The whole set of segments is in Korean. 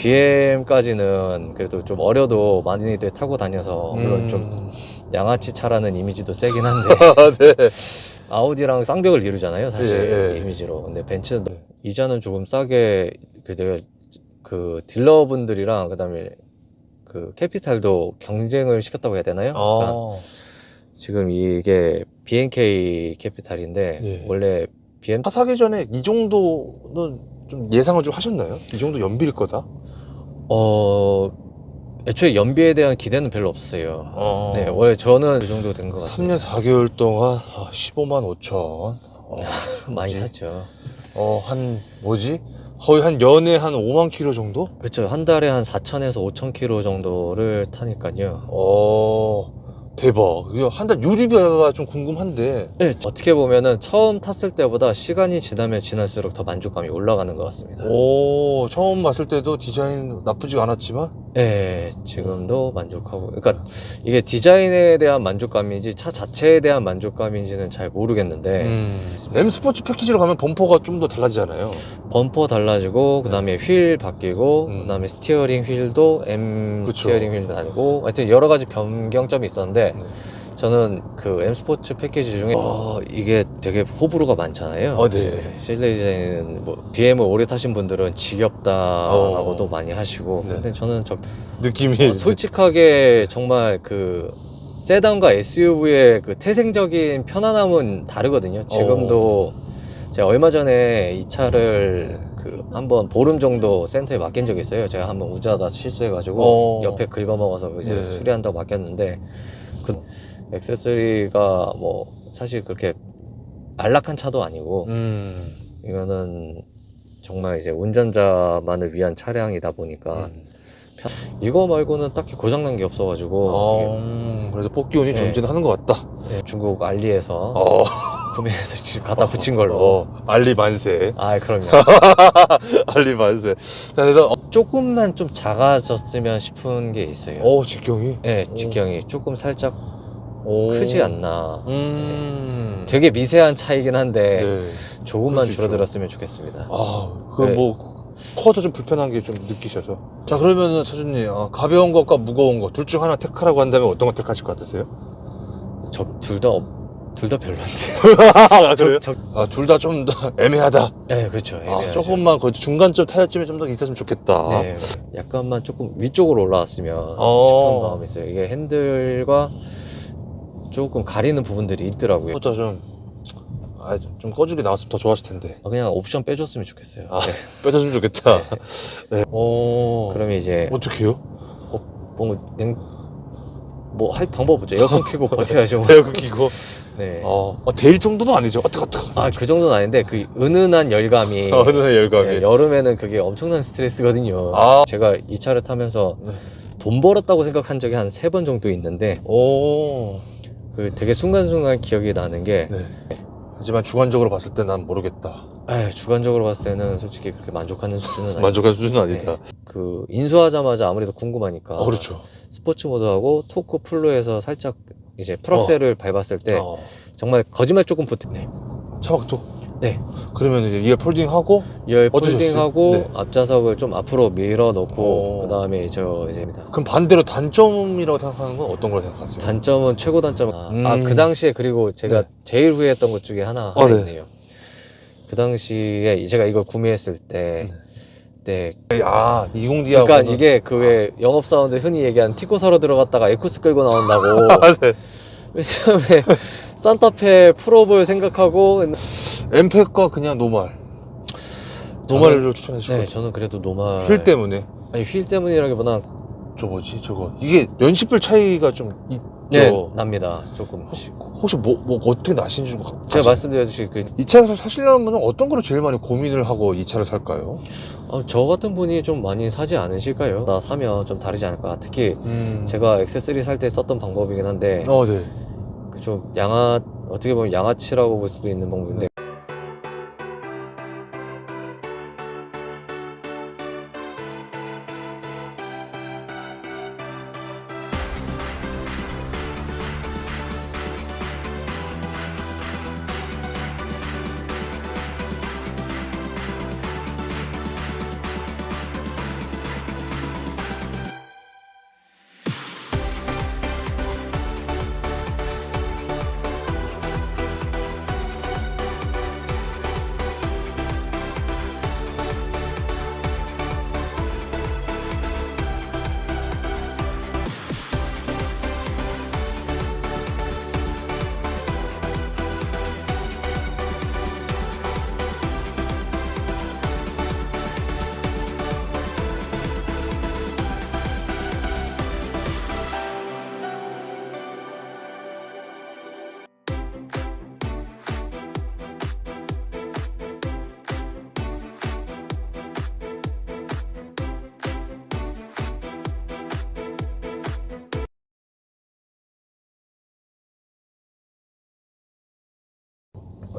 BM까지는 그래도 좀 어려도 많이들 타고 다녀서 물론 좀 양아치 차라는 이미지도 세긴 한데 네. 아우디랑 쌍벽을 이루잖아요 사실 예, 예. 이미지로. 근데 벤츠는 이자는 조금 싸게 그 딜러분들이랑 그다음에 그 캐피탈도 경쟁을 시켰다고 해야 되나요? 그러니까 아, 지금 이게 BNK 캐피탈인데 예. 원래 BM 차 사기 전에 이 정도는 좀 예상을 좀 하셨나요? 이 정도 연비일 거다? 애초에 연비에 대한 기대는 별로 없어요. 어. 네, 원래 저는 그 정도 된 것 같습니다. 3년 4개월 동안 15만 5천. 많이 뭐지? 탔죠. 한 뭐지? 거의 한 연에 한 5만 킬로 정도? 그렇죠. 한 달에 한 4,000에서 5,000km 정도를 타니까요. 대박. 한 달 유류비가 좀 궁금한데. 네, 어떻게 보면은 처음 탔을 때보다 시간이 지나면 지날수록 더 만족감이 올라가는 것 같습니다. 처음 봤을 때도 디자인 나쁘지 않았지만. 네, 지금도 만족하고. 그러니까 이게 디자인에 대한 만족감인지 차 자체에 대한 만족감인지는 잘 모르겠는데 M 스포츠 패키지로 가면 범퍼가 좀 더 달라지잖아요. 범퍼 달라지고 그다음에 휠 바뀌고 그다음에 스티어링 휠도 M 그쵸. 스티어링 휠도 다르고 하여튼 여러 가지 변경점이 있었는데 네. 저는 그 M 스포츠 패키지 중에 이게 되게 호불호가 많잖아요. 네. 실내 디자인은 뭐 BM을 오래 타신 분들은 지겹다라고도 많이 하시고 네. 근데 저는 느낌이 솔직하게 정말 그 세단과 SUV의 그 태생적인 편안함은 다르거든요. 지금도 제가 얼마 전에 이 차를 그 한번 보름 정도 센터에 맡긴 적이 있어요. 제가 한번 우자다 실수해가지고 옆에 긁어먹어서 이제 네. 수리한다고 맡겼는데 그 액세서리가 뭐 사실 그렇게 안락한 차도 아니고 이거는 정말 이제 운전자만을 위한 차량이다 보니까 이거 말고는 딱히 고장난 게 없어가지고 그래서 뽑기운이 네. 전진하는 것 같다. 네, 중국 알리에서 구매해서 지금 갖다 붙인 걸로. 알리 만세. 아, 그럼요. 알리 만세. 자, 그래서 조금만 좀 작아졌으면 싶은 게 있어요. 직경이? 네, 직경이 조금 살짝 크지 않나. 되게 미세한 차이긴 한데 조금만 줄어들었으면 좋겠습니다. 코어도 좀 불편한 게 좀 느끼셔서. 자, 그러면은 차주님, 가벼운 것과 무거운 것 둘 중 하나 택하라고 한다면 어떤 거 택하실 것 같으세요? 둘 다 별론데요. 그래요? 둘 다 좀 더 애매하다. 네, 그렇죠. 애매하죠. 조금만 그 중간점 타협점이 좀 더 있었으면 좋겠다. 네, 약간만 조금 위쪽으로 올라왔으면 싶은 마음이 있어요. 이게 핸들과 조금 가리는 부분들이 있더라고요. 그것도 좀 꺼주게 나왔으면 더 좋았을 텐데. 그냥 옵션 빼줬으면 좋겠어요. 네. 빼줬으면 좋겠다. 네. 그러면 이제 어떻게 해요? 뭐 할 방법 없죠. 에어컨 켜고 버텨야죠. 에어컨 켜고. 네. 데일 정도는 아니죠. 어떡. 그 정도는 아닌데 그 은은한 열감이 은은한 열감이. 네, 여름에는 그게 엄청난 스트레스거든요. 제가 이 차를 타면서 돈 벌었다고 생각한 적이 한 3번 정도 있는데 그 되게 순간순간 기억이 나는 게 하지만 주관적으로 봤을 때 난 모르겠다. 주관적으로 봤을 때는 솔직히 그렇게 만족하는 수준은 아니다. 만족할 수준은 아니다. 그 인수하자마자 아무래도 궁금하니까 그렇죠. 스포츠 모드하고 토크 플로에서 살짝 이제 풀악셀을 밟았을 때 정말 거짓말 조금 붙네. 차박도? 네. 그러면 이제 이어 폴딩하고 2열 폴딩하고 네. 앞좌석을 좀 앞으로 밀어 놓고 그 다음에 이제 그럼 반대로 단점이라고 생각하는 건 어떤 걸 생각하세요? 단점은 최고 단점 그 당시에 그리고 제가 제일 후회했던 것 중에 하나 있네요. 그 당시에 제가 이걸 구매했을 때 20D하고 그러니까 이게 그 왜 영업사원들 흔히 얘기하는 티코사로 들어갔다가 에쿠스 끌고 나온다고 왜냐면 산타페 프로볼 생각하고 엠팩과 그냥 노말을 추천해 주실 거예요? 저는 그래도 노말 휠 때문에? 아니 휠 때문이라기보다 이게 연식별 차이가 좀 있죠? 납니다 조금. 혹시 뭐 어떻게 나신지 좀 제가 말씀드렸듯이 이 차를 사시려면 어떤 거를 제일 많이 고민을 하고 이 차를 살까요? 저 같은 분이 좀 많이 사지 않으실까요? 나 사면 좀 다르지 않을까. 특히 제가 액세서리 살 때 썼던 방법이긴 한데 좀 어떻게 보면 양아치라고 볼 수도 있는 방법인데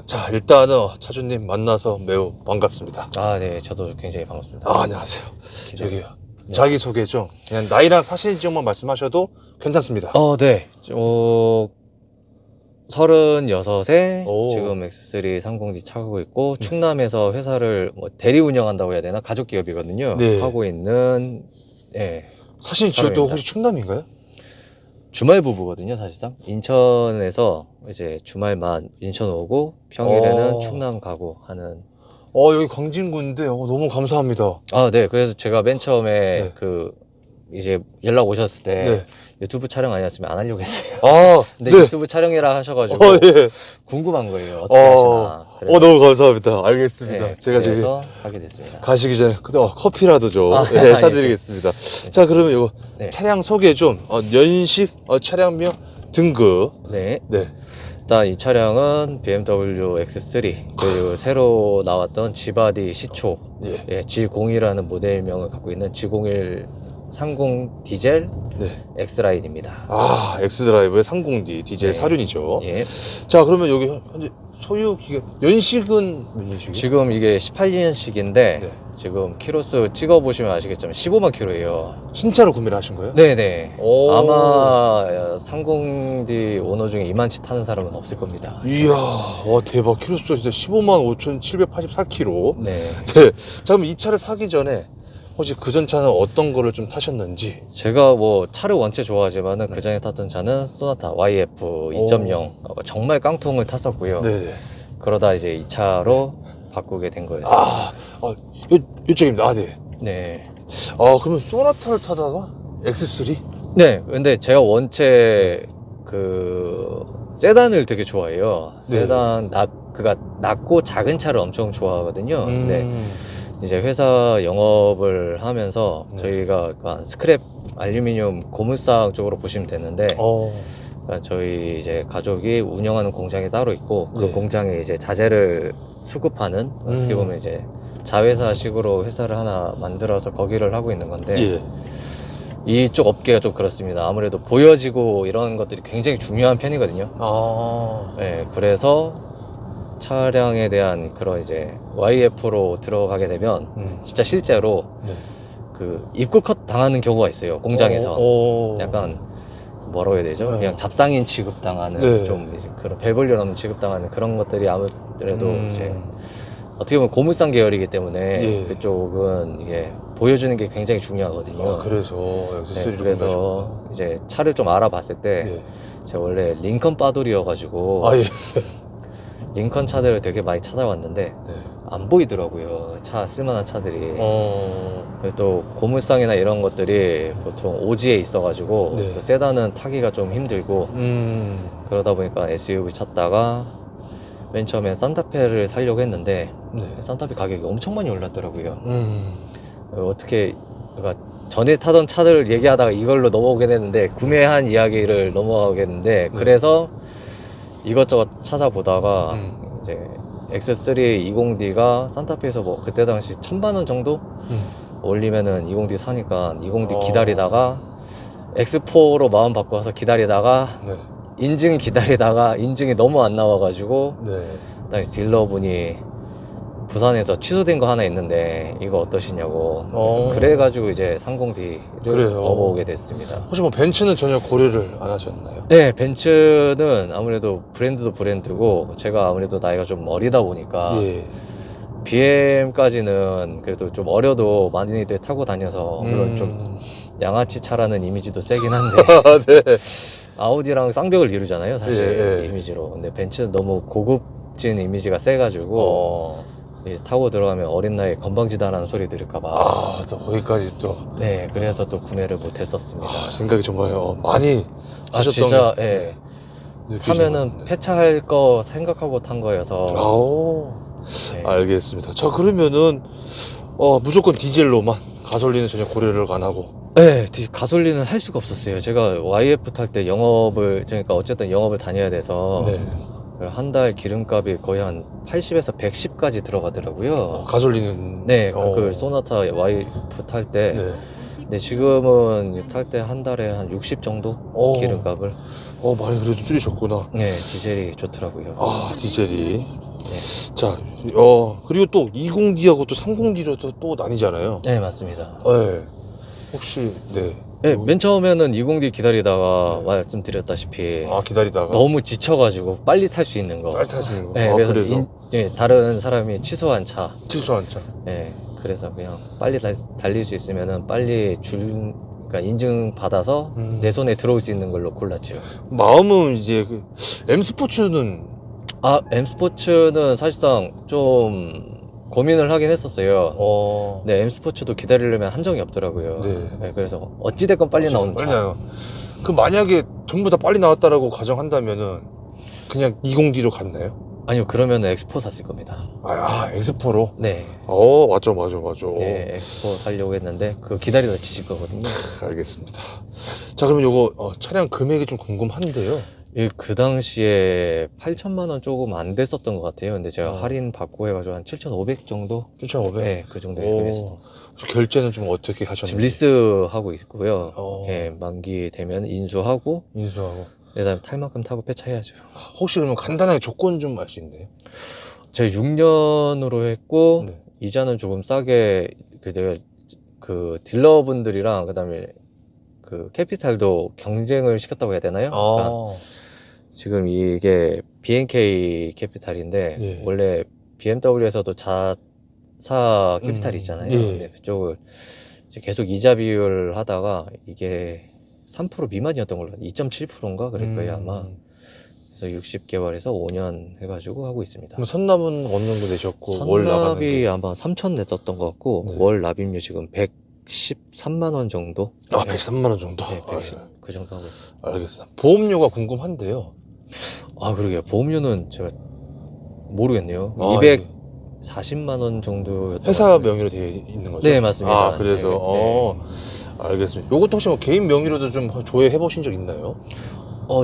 자, 일단은 차주님 만나서 매우 반갑습니다. 아, 네, 저도 굉장히 반갑습니다. 아, 안녕하세요. 저기요. 네. 자기소개 좀 그냥 나이랑 사실 지역만 말씀하셔도 괜찮습니다. 네. 36에 오. 지금 X3 30D 차고 있고 충남에서 회사를 뭐 대리 운영한다고 해야 되나? 가족 기업이거든요. 네. 하고 있는 사실 지역도 사람입니다. 혹시 충남인가요? 주말 부부거든요, 사실상. 인천에서 이제 주말만 인천 오고 평일에는 충남 가고 하는. 여기 광진구인데 너무 감사합니다. 아, 네. 그래서 제가 맨 처음에 네. 이제 연락 오셨을 때 네. 유튜브 촬영 아니었으면 안 하려고 했어요. 아, 근데 네. 유튜브 촬영이라 하셔가지고 예. 궁금한 거예요. 어떻게 하시나. 너무 감사합니다. 알겠습니다. 네, 제가 저기 그래서 하게 됐습니다. 가시기 전에 커피라도 좀 예, 사드리겠습니다. 자, 그러면 이거 네. 차량 소개 좀 연식, 차량명, 등급. 네. 네. 일단 이 차량은 BMW X3 그리고 새로 나왔던 G바디 시초 예. G01이라는 모델명을 갖고 있는 G01 30 디젤 네. X라인입니다. 엑스드라이브의 30D 디젤 네. 사륜이죠. 예. 자, 그러면 여기 현재 소유 기간 연식은 몇 년식이에요? 지금 이게 18년식인데 네. 지금 키로수 찍어보시면 아시겠지만 15만 킬로예요. 신차로 구매를 하신 거예요? 네네. 오. 아마 30D 오너 중에 이만치 타는 사람은 없을 겁니다. 이야, 와 대박. 키로수가 진짜 15만 5,784km. 네. 네. 자, 그럼 이 차를 사기 전에 혹시 그전 차는 어떤 거를 좀 타셨는지? 제가 뭐 차를 원체 좋아하지만은 그 전에 tas던 차는 소나타 YF 2.0 정말 깡통을 탔었고요. 네네. 그러다 이제 이 차로 바꾸게 된 거였어요. 이쪽입니다. 네. 네. 그러면 소나타를 타다가 X3? 네. 근데 제가 원체 세단을 되게 좋아해요. 네. 세단 낮고 작은 차를 엄청 좋아하거든요. 근데 이제 회사 영업을 하면서 네. 저희가 약간 스크랩 알루미늄 고물상 쪽으로 보시면 되는데 그러니까 저희 이제 가족이 운영하는 공장이 따로 있고 그 네. 공장에 이제 자재를 수급하는 어떻게 보면 이제 자회사식으로 회사를 하나 만들어서 거기를 하고 있는 건데 예. 이쪽 업계가 좀 그렇습니다. 아무래도 보여지고 이런 것들이 굉장히 중요한 편이거든요. 네, 그래서 차량에 대한 그런 이제 YF로 들어가게 되면 진짜 실제로 네. 입구 컷 당하는 경우가 있어요. 공장에서 약간 뭐라고 해야 되죠? 네. 그냥 잡상인 취급당하는 네. 좀 이제 그런 별 볼 일 없는 취급당하는 그런 것들이 아무래도 이제 음. 어떻게 보면 고물상 계열이기 때문에 예. 그쪽은 이게 보여주는 게 굉장히 중요하거든요. 그래서 네, X3를 그래서 이제 차를 좀 알아봤을 때 예. 제가 원래 링컨 빠돌이여가지고 예. 링컨 차들을 되게 많이 찾아왔는데 네. 안 보이더라고요. 차 쓸만한 차들이. 어. 그리고 또 고물상이나 이런 것들이 보통 오지에 있어가지고 네. 또 세단은 타기가 좀 힘들고 그러다 보니까 SUV 찾다가 맨 처음엔 산타페를 사려고 했는데 네. 산타페 가격이 엄청 많이 올랐더라고요. 어떻게 그러니까 전에 타던 차들 얘기하다가 이걸로 넘어오게 됐는데 구매한 이야기를 넘어가겠는데 그래서 이것저것 찾아보다가 이제 X3 20D가 산타페에서 뭐 그때 당시 1,000만 원 정도 올리면은 20D 사니까 20D 기다리다가 X4로 마음 바꿔서 기다리다가 네. 인증 기다리다가 인증이 너무 안 나와가지고 네. 당시 딜러분이 부산에서 취소된 거 하나 있는데 이거 어떠시냐고 그래가지고 이제 30D를 그래서. 넘어오게 됐습니다. 혹시 뭐 벤츠는 전혀 고려를 안 하셨나요? 네, 벤츠는 아무래도 브랜드도 브랜드고 제가 아무래도 나이가 좀 어리다 보니까 예. BM까지는 그래도 좀 어려도 많이들 타고 다녀서 물론 좀 양아치 차라는 이미지도 세긴 한데 네. 아우디랑 쌍벽을 이루잖아요 사실 예, 예. 이미지로. 근데 벤츠는 너무 고급진 이미지가 세가지고 이제 타고 들어가면 어린 나이에 건방지다라는 소리 들을까봐 또 거기까지 또. 네, 그래서 또 구매를 못했었습니다. 생각이 정말 많이 하셨던 진짜 게, 예. 느끼신 타면은 것 같네. 폐차할 거 생각하고 탄 거여서 네. 알겠습니다. 자, 그러면은 무조건 디젤로만 가솔린은 전혀 고려를 안 하고. 네, 가솔린은 할 수가 없었어요. 제가 YF 탈 때 그러니까 어쨌든 영업을 다녀야 돼서 네. 한 달 기름값이 거의 한 80에서 110까지 들어가더라고요. 가솔린은. 네, 그 소나타 YF 탈 때. 네. 근데 지금은 탈 때 한 달에 한 60 정도 기름값을. 많이 그래도 줄이셨구나. 네, 디젤이 좋더라고요. 디젤이. 네. 자, 그리고 또 20D하고 또 30D로 또 나뉘잖아요. 네, 맞습니다. 네. 혹시, 네. 네, 맨 처음에는 20D 기다리다가 네. 말씀드렸다시피 기다리다가. 너무 지쳐가지고 빨리 탈 수 있는 거. 빨리 탈 수 있는 거. 네, 그래서 그래서 다른 사람이 취소한 차. 취소한 차. 네, 그래서 그냥 빨리 달릴 수 있으면은 빨리 그러니까 인증 받아서 내 손에 들어올 수 있는 걸로 골랐죠. 마음은 이제 M 스포츠는 M 스포츠는 사실상 좀 고민을 하긴 했었어요. 네, M 스포츠도 기다리려면 한정이 없더라고요. 네. 네, 그래서 어찌됐건 빨리 나오는 빨리 차. 나요. 그 만약에 전부 다 빨리 나왔다라고 가정한다면은 그냥 20D로 갔나요? 아니요, 그러면 엑스포 샀을 겁니다. 엑스포로? 네. 맞죠. 네, 엑스포 사려고 했는데 그거 기다리다 지칠 거거든요. 알겠습니다. 자, 그러면 요거 차량 금액이 좀 궁금한데요. 그 당시에 8천만 원 조금 안 됐었던 것 같아요. 근데 제가 할인 받고 해가지고 한 7,500 정도? 7,500? 네, 그 정도 예금했습니다. 결제는 좀 어떻게 하셨나요? 지금 리스 하고 있고요. 어. 예, 만기 되면 인수하고 인수하고. 그다음에 탈 만큼 타고 폐차해야죠. 혹시 그러면 간단하게 조건 좀 알 수 있나요? 제가 6년으로 했고 네. 이자는 조금 싸게 그 딜러분들이랑 그다음에 그 캐피탈도 경쟁을 시켰다고 해야 되나요? 그러니까 지금 이게 BNK 캐피탈인데 예. 원래 BMW에서도 자사 캐피탈이 있잖아요. 예. 근데 그쪽을 이제 계속 이자 비율 하다가 이게 3% 미만이었던 걸로 2.7%인가 그럴 거예요 아마. 그래서 60개월에서 5년 해가지고 하고 있습니다. 그럼 선납은 어느 정도 내셨고 월 나가는 선납이 게? 아마 3천 냈었던 것 같고 네. 월 납입료 지금 113만 원 정도? 103만 원 정도. 네, 110, 그 정도 하고 있어요. 알겠습니다. 보험료가 궁금한데요. 그러게요. 보험료는 제가 모르겠네요. 예. 240만 원 정도였던 것 회사 같아요. 명의로 되어 있는 거죠? 네, 맞습니다. 그래서 네. 알겠습니다. 요것도 혹시 뭐 개인 명의로도 좀 조회해 보신 적 있나요?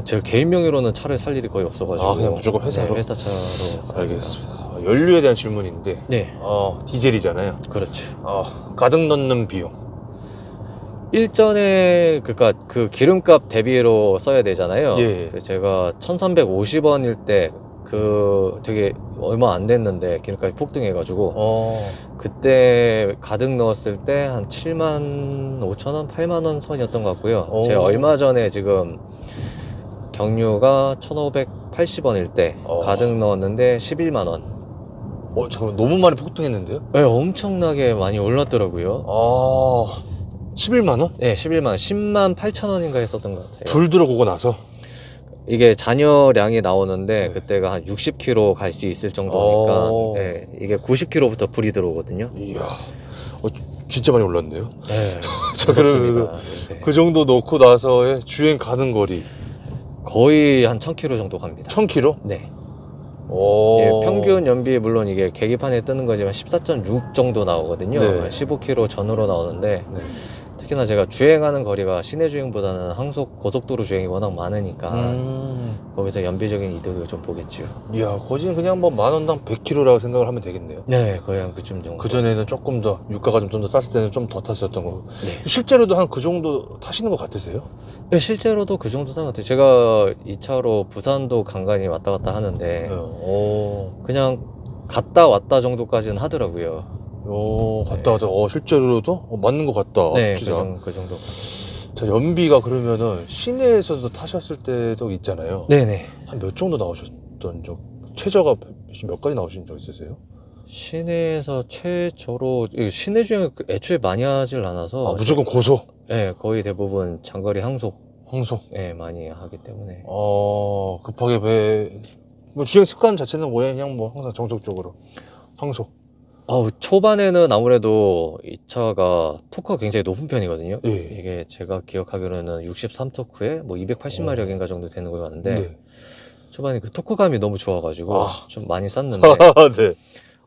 제가 개인 명의로는 차를 살 일이 거의 없어가지고 그냥 무조건 회사로? 네, 회사 차로 샀습니다. 알겠습니다. 연료에 대한 질문인데 네, 디젤이잖아요. 그렇죠. 가득 넣는 비용. 일전에 그러니까 그 기름값 대비로 써야 되잖아요. 예. 그래서 제가 1,350원일 때 그 되게 얼마 안 됐는데 기름값이 폭등해가지고 그때 가득 넣었을 때 한 7만 5천 원, 8만 원 선이었던 것 같고요. 제가 얼마 전에 지금 경유가 1,580원일 때 가득 넣었는데 11만 원. 잠깐 너무 많이 폭등했는데요? 네, 엄청나게 많이 올랐더라고요. 11만 원? 네, 11만 원, 10만 8천 원인가 했었던 것 같아요. 불 들어오고 나서? 이게 잔여량이 나오는데 네. 그때가 한 60km 갈 수 있을 정도니까 네, 이게 90km부터 불이 들어오거든요. 이야, 진짜 많이 올랐네요. 네, 자, 그러면 네. 그 정도 넣고 나서의 주행 가는 거리 거의 한 1000km 정도 갑니다. 1000km? 네. 예, 평균 연비 물론 이게 계기판에 뜨는 거지만 14.6 정도 나오거든요. 네. 15km 전후로 나오는데 네. 특히나 제가 주행하는 거리가 시내 주행보다는 항속 고속도로 주행이 워낙 많으니까 거기서 연비적인 이득을 좀 보겠죠. 이야, 거기는 그냥 뭐 만원당 100km라고 생각을 하면 되겠네요. 네, 거의 한 그쯤 정도. 그전에는 조금 더 유가가 좀 더 쌌을 때는 좀 더 탔었던 거고. 네. 실제로도 한 그 정도 타시는 것 같으세요? 네, 실제로도 그 정도 탄 것 같아요. 제가 이 차로 부산도 간간히 왔다 갔다 하는데 그냥 갔다 왔다 정도까지는 하더라고요. 갔다 왔다. 실제로도 맞는 것 같다. 네, 진짜. 그 정도. 자, 연비가 그러면은 시내에서도 타셨을 때도 있잖아요. 네네. 한 몇 정도 나오셨던 적, 최저가 몇 가지 나오신 적 있으세요? 시내에서 최저로 시내 주행 애초에 많이 하질 않아서 무조건 고속? 네, 거의 대부분 장거리 항속 네, 많이 하기 때문에 급하게 뭐 주행 습관 자체는 뭐예요? 그냥 뭐 항상 정석적으로 항속. 초반에는 아무래도 이 차가 토크가 굉장히 높은 편이거든요. 예. 이게 제가 기억하기로는 63토크에 뭐 280마력인가 정도 되는 걸 같은데 네. 초반에 그 토크감이 너무 좋아가지고 좀 많이 쌌는데 네.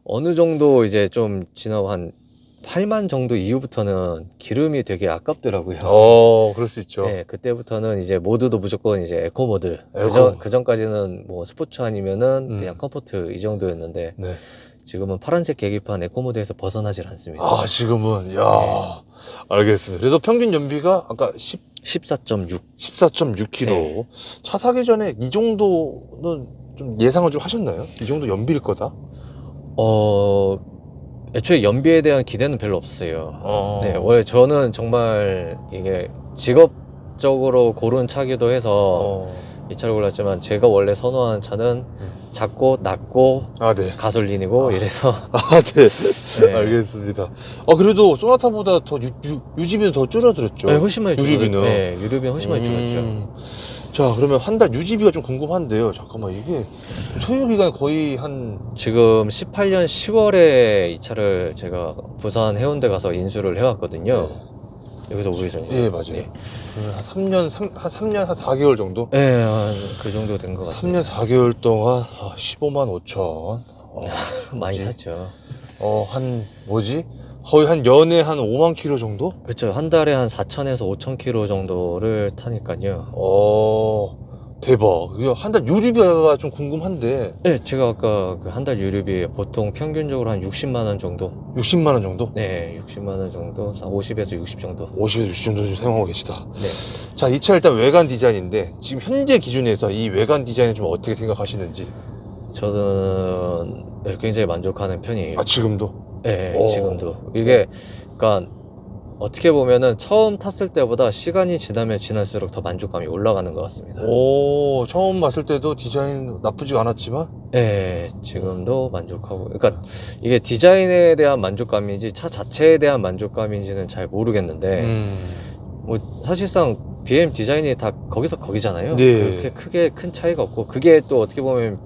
어느 정도 이제 좀 지나고 한 8만 정도 이후부터는 기름이 되게 아깝더라고요. 그럴 수 있죠. 네, 그때부터는 이제 모드도 무조건 이제 에코 모드. 그 전까지는 뭐 스포츠 아니면은 그냥 컴포트 이 정도였는데 네. 지금은 파란색 계기판 에코 모드에서 벗어나질 않습니다. 지금은 알겠습니다. 그래서 평균 연비가 아까 14.6. 14.6km. 네. 차 사기 전에 이 정도는 좀 예상을 좀 하셨나요? 이 정도 연비일 거다? 애초에 연비에 대한 기대는 별로 없어요. 어. 네, 원래 저는 정말 이게 직업적으로 고른 차기도 해서 이 차를 골랐지만 제가 원래 선호하는 차는 작고 낮고 아, 네. 가솔린이고 이래서 아, 네. 네. 알겠습니다. 그래도 소나타보다 더 유지비는 더 줄어들었죠. 네, 훨씬 많이 줄었죠. 유류비는. 네, 유류비는 훨씬 많이 줄었죠. 자, 그러면 한 달 유지비가 좀 궁금한데요. 잠깐만, 이게 소요 기간이 거의 한 지금 18년 10월에 이 차를 제가 부산 해운대 가서 인수를 해왔거든요. 여기서 우회전이죠. 예, 맞아요. 예. 한 3년, 한 4개월 정도? 네, 한 그 정도 된 것 같습니다. 3년 4개월 동안 15만 5천. 많이 뭐지? 탔죠. 거의 한 연에 한 5만 킬로 정도? 그렇죠. 한 달에 한 4,000에서 5,000km 정도를 타니까요. 대박. 한 달 유류비가 좀 궁금한데. 네, 제가 아까 그 한 달 유류비 보통 평균적으로 한 60만 원 정도. 60만 원 정도? 네, 60만 원 정도, 50에서 60 정도. 50에서 60 정도 좀 사용하고 계시다. 네, 자, 이 차 일단 외관 디자인인데 지금 현재 기준에서 이 외관 디자인을 좀 어떻게 생각하시는지. 저는 굉장히 만족하는 편이에요. 지금도? 네, 오. 지금도 이게 그러니까 어떻게 보면은 처음 탔을 때보다 시간이 지나면 지날수록 더 만족감이 올라가는 것 같습니다. 처음 봤을 때도 디자인 나쁘지 않았지만. 네, 지금도 만족하고, 그러니까 이게 디자인에 대한 만족감인지 차 자체에 대한 만족감인지는 잘 모르겠는데, 뭐 사실상 BM 디자인이 다 거기서 거기잖아요. 네. 그렇게 크게 큰 차이가 없고, 그게 또 어떻게 보면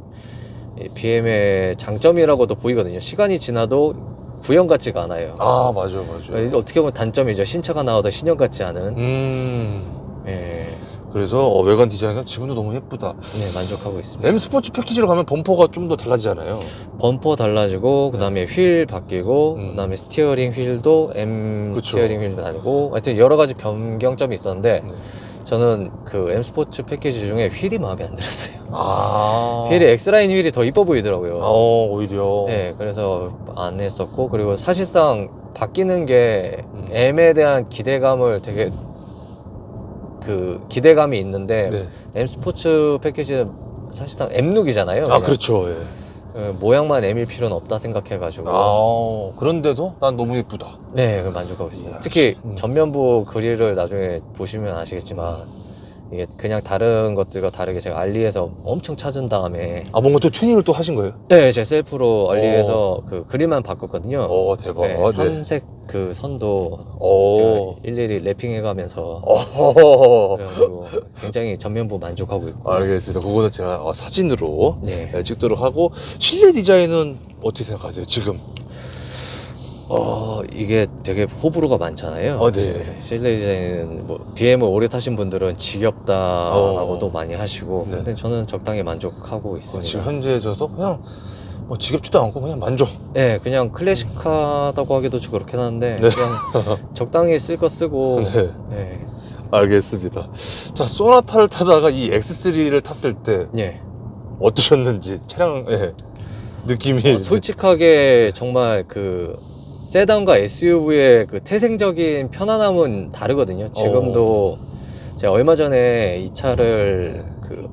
이 BM의 장점이라고도 보이거든요. 시간이 지나도 구형 같지가 않아요. 맞아. 어떻게 보면 단점이죠. 신차가 나와도 신형 같지 않은. 예, 그래서 외관 디자인은 지금도 너무 예쁘다. 네, 만족하고 있습니다. M 스포츠 패키지로 가면 범퍼가 좀 더 달라지잖아요. 범퍼 달라지고, 그 다음에 휠 바뀌고, 그 다음에 스티어링 휠도 M 그쵸. 스티어링 휠도 다르고, 하여튼 여러 가지 변경점이 있었는데, 네. 저는 그 M 스포츠 패키지 중에 휠이 마음에 안 들었어요. 휠이 휠이 X라인 휠이 더 이뻐 보이더라고요. 오히려. 네, 그래서 안 했었고, 그리고 사실상 바뀌는 게 음. M에 대한 기대감을 되게 기대감이 있는데, 네. M 스포츠 패키지는 사실상 M룩이잖아요. 그렇죠. 예. 모양만 M일 필요는 없다 생각해가지고. 그런데도 난 너무 예쁘다. 네, 만족하고 있습니다. 이야, 특히 음. 전면부 그릴을 나중에 보시면 아시겠지만, 이게 그냥 다른 것들과 다르게 제가 알리에서 엄청 찾은 다음에, 뭔가 또 튜닝을 또 하신 거예요? 네, 제 셀프로 알리에서 그 그릴만 바꿨거든요. 대박. 네, 네. 삼색 그 선도 제가 일일이 랩핑해가면서 그래가지고 굉장히 전면부 만족하고 있고. 알겠습니다. 그거는 제가 사진으로 네. 찍도록 하고. 실내 디자인은 어떻게 생각하세요? 지금? 이게 되게 호불호가 많잖아요. 네. 실내 디자인은 뭐 BM을 오래 타신 분들은 지겹다라고도 많이 하시고, 네. 근데 저는 적당히 만족하고 있습니다. 지금 현재 저도 그냥 지겹지도 않고 그냥 만족. 네, 그냥 클래식하다고 하기도 좀 그렇긴 한데, 네. 그냥 적당히 쓸 거 쓰고. 네. 네. 알겠습니다. 자, 소나타를 타다가 이 X3를 탔을 때 예. 어떠셨는지 차량 느낌이. 솔직하게 정말 세단과 SUV의 태생적인 편안함은 다르거든요. 지금도 제가 얼마 전에 이 차를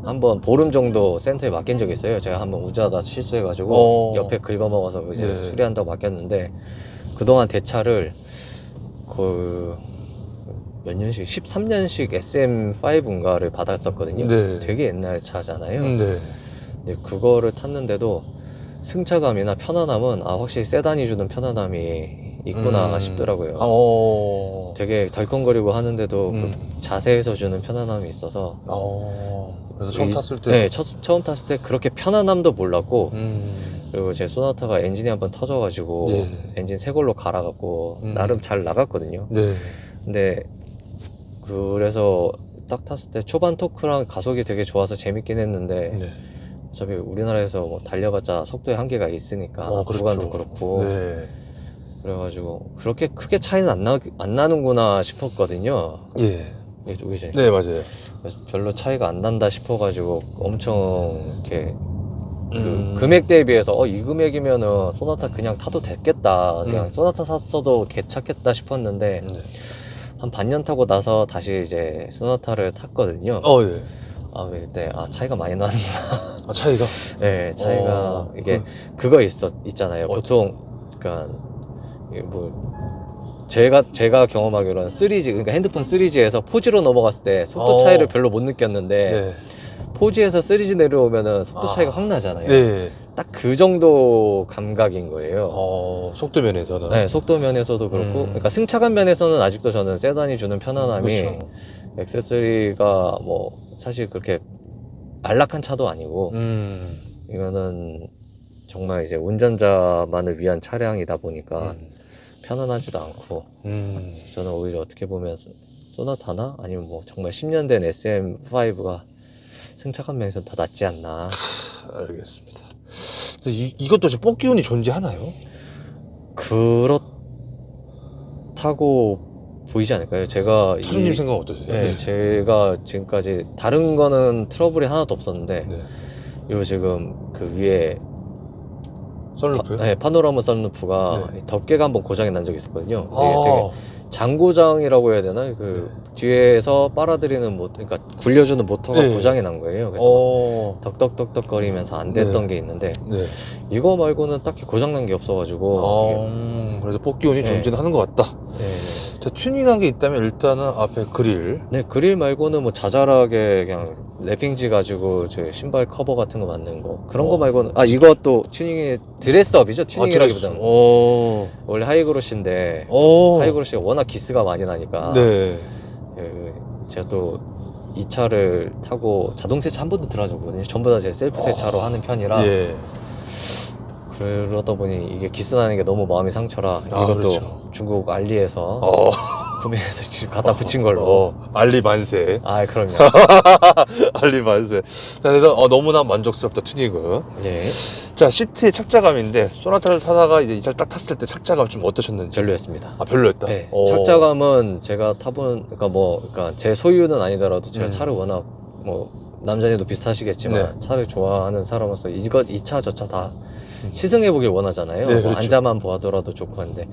한번 보름 정도 센터에 맡긴 적이 있어요. 제가 한번 운전하다 실수해가지고 옆에 긁어먹어서 이제 네. 수리한다고 맡겼는데, 그동안 대차를 몇 년식? 13년식 SM5인가를 받았었거든요. 네. 되게 옛날 차잖아요. 네. 근데 그거를 탔는데도 승차감이나 편안함은 확실히 세단이 주는 편안함이 있구나 싶더라고요. 되게 덜컹거리고 하는데도 그 자세에서 주는 편안함이 있어서. 그래서 처음 탔을 때. 네, 처음 탔을 때 그렇게 편안함도 몰랐고, 그리고 제 소나타가 엔진이 한번 터져가지고 네. 엔진 새 걸로 갈아갖고 나름 잘 나갔거든요. 네. 근데 그래서 딱 탔을 때 초반 토크랑 가속이 되게 좋아서 재밌긴 했는데, 네. 어차피 우리나라에서 뭐 달려봤자 속도의 한계가 있으니까 그렇죠. 구간도 그렇고. 네. 그래가지고 그렇게 크게 차이는 안 나는구나 싶었거든요. 예. 우회전. 네, 맞아요. 그래서 별로 차이가 안 난다 싶어가지고 엄청 이렇게 금액 대비해서 이 금액이면은 소나타 그냥 타도 됐겠다. 그냥 소나타 샀어도 괜찮겠다 싶었는데, 네. 한 반년 타고 나서 다시 이제 소나타를 탔거든요. 예. 그때 차이가 많이 나는구나. 아, 차이가? 네, 차이가 이게 그거 있잖아요. 보통 그러니까 이게 뭐 제가 경험하기로는 3G, 그러니까 핸드폰 3G에서 4G로 넘어갔을 때 속도 차이를 별로 못 느꼈는데 네. 4G에서 3G 내려오면은 속도 차이가 확 나잖아요. 네. 딱 그 정도 감각인 거예요. 속도 면에서는. 네, 속도 면에서도 그렇고, 그러니까 승차감 면에서는 아직도 저는 세단이 주는 편안함이 그렇죠. X3가 뭐 사실 그렇게 안락한 차도 아니고 이거는 정말 이제 운전자만을 위한 차량이다 보니까 편안하지도 않고 그래서 저는 오히려 어떻게 보면 소나타나 아니면 뭐 정말 10년 된 SM5가 승차감 면에서 더 낫지 않나. 알겠습니다. 이것도 지금 뽑기운이 존재하나요? 그렇다고 보이지 않을까요? 제가 차주님 생각은 어떠세요? 네, 제가 지금까지 다른 거는 트러블이 하나도 없었는데 네. 요 지금 그 위에 썬루프요? 네, 파노라마 썬루프가 네. 덮개가 한번 고장이 난 적이 있었거든요. 아. 되게 장고장이라고 해야 되나? 그 뒤에서 빨아들이는 그러니까 굴려주는 모터가 네. 고장이 난 거예요. 그래서 덕덕덕덕 거리면서 안 됐던 네. 게 있는데 네. 이거 말고는 딱히 고장 난 게 없어가지고 그래서 뽑기운이 네. 존재하는 것 같다. 네. 자, 튜닝한 게 있다면 일단은 앞에 그릴. 네, 그릴 말고는 뭐 자잘하게 그냥 랩핑지 가지고 저 신발 커버 같은 거 만든 거 그런 거 말고는 이것도 튜닝이 드레스업이죠. 튜닝이라기보다는 원래 하이그로시인데 하이그로시가 워낙 기스가 많이 나니까 네. 제가 또 이 차를 타고 자동 세차 한 번도 들어간 적 없거든요. 전부 다 제 셀프 세차로 하는 편이라 예. 그러다 보니 이게 기스 나는 게 너무 마음이 상처라 이것도 그렇죠. 중국 알리에서 구매해서 지금 갖다 붙인 걸로. 알리 만세. 그럼요. 알리 만세. 자, 그래서 너무나 만족스럽다 튜닝은. 네, 자, 시트의 착자감인데 소나타를 타다가 이제 이 차를 딱 탔을 때 착자감 좀 어떠셨는지. 별로였습니다. 별로였다. 네, 착자감은 제가 타본 그러니까 제 소유는 아니더라도 제가 차를 워낙 뭐 남자님도 비슷하시겠지만 차를 좋아하는 사람으로서 이 차 저 차 다 시승해보길 원하잖아요. 네, 뭐 그렇죠. 앉아만 보아더라도 좋고 한데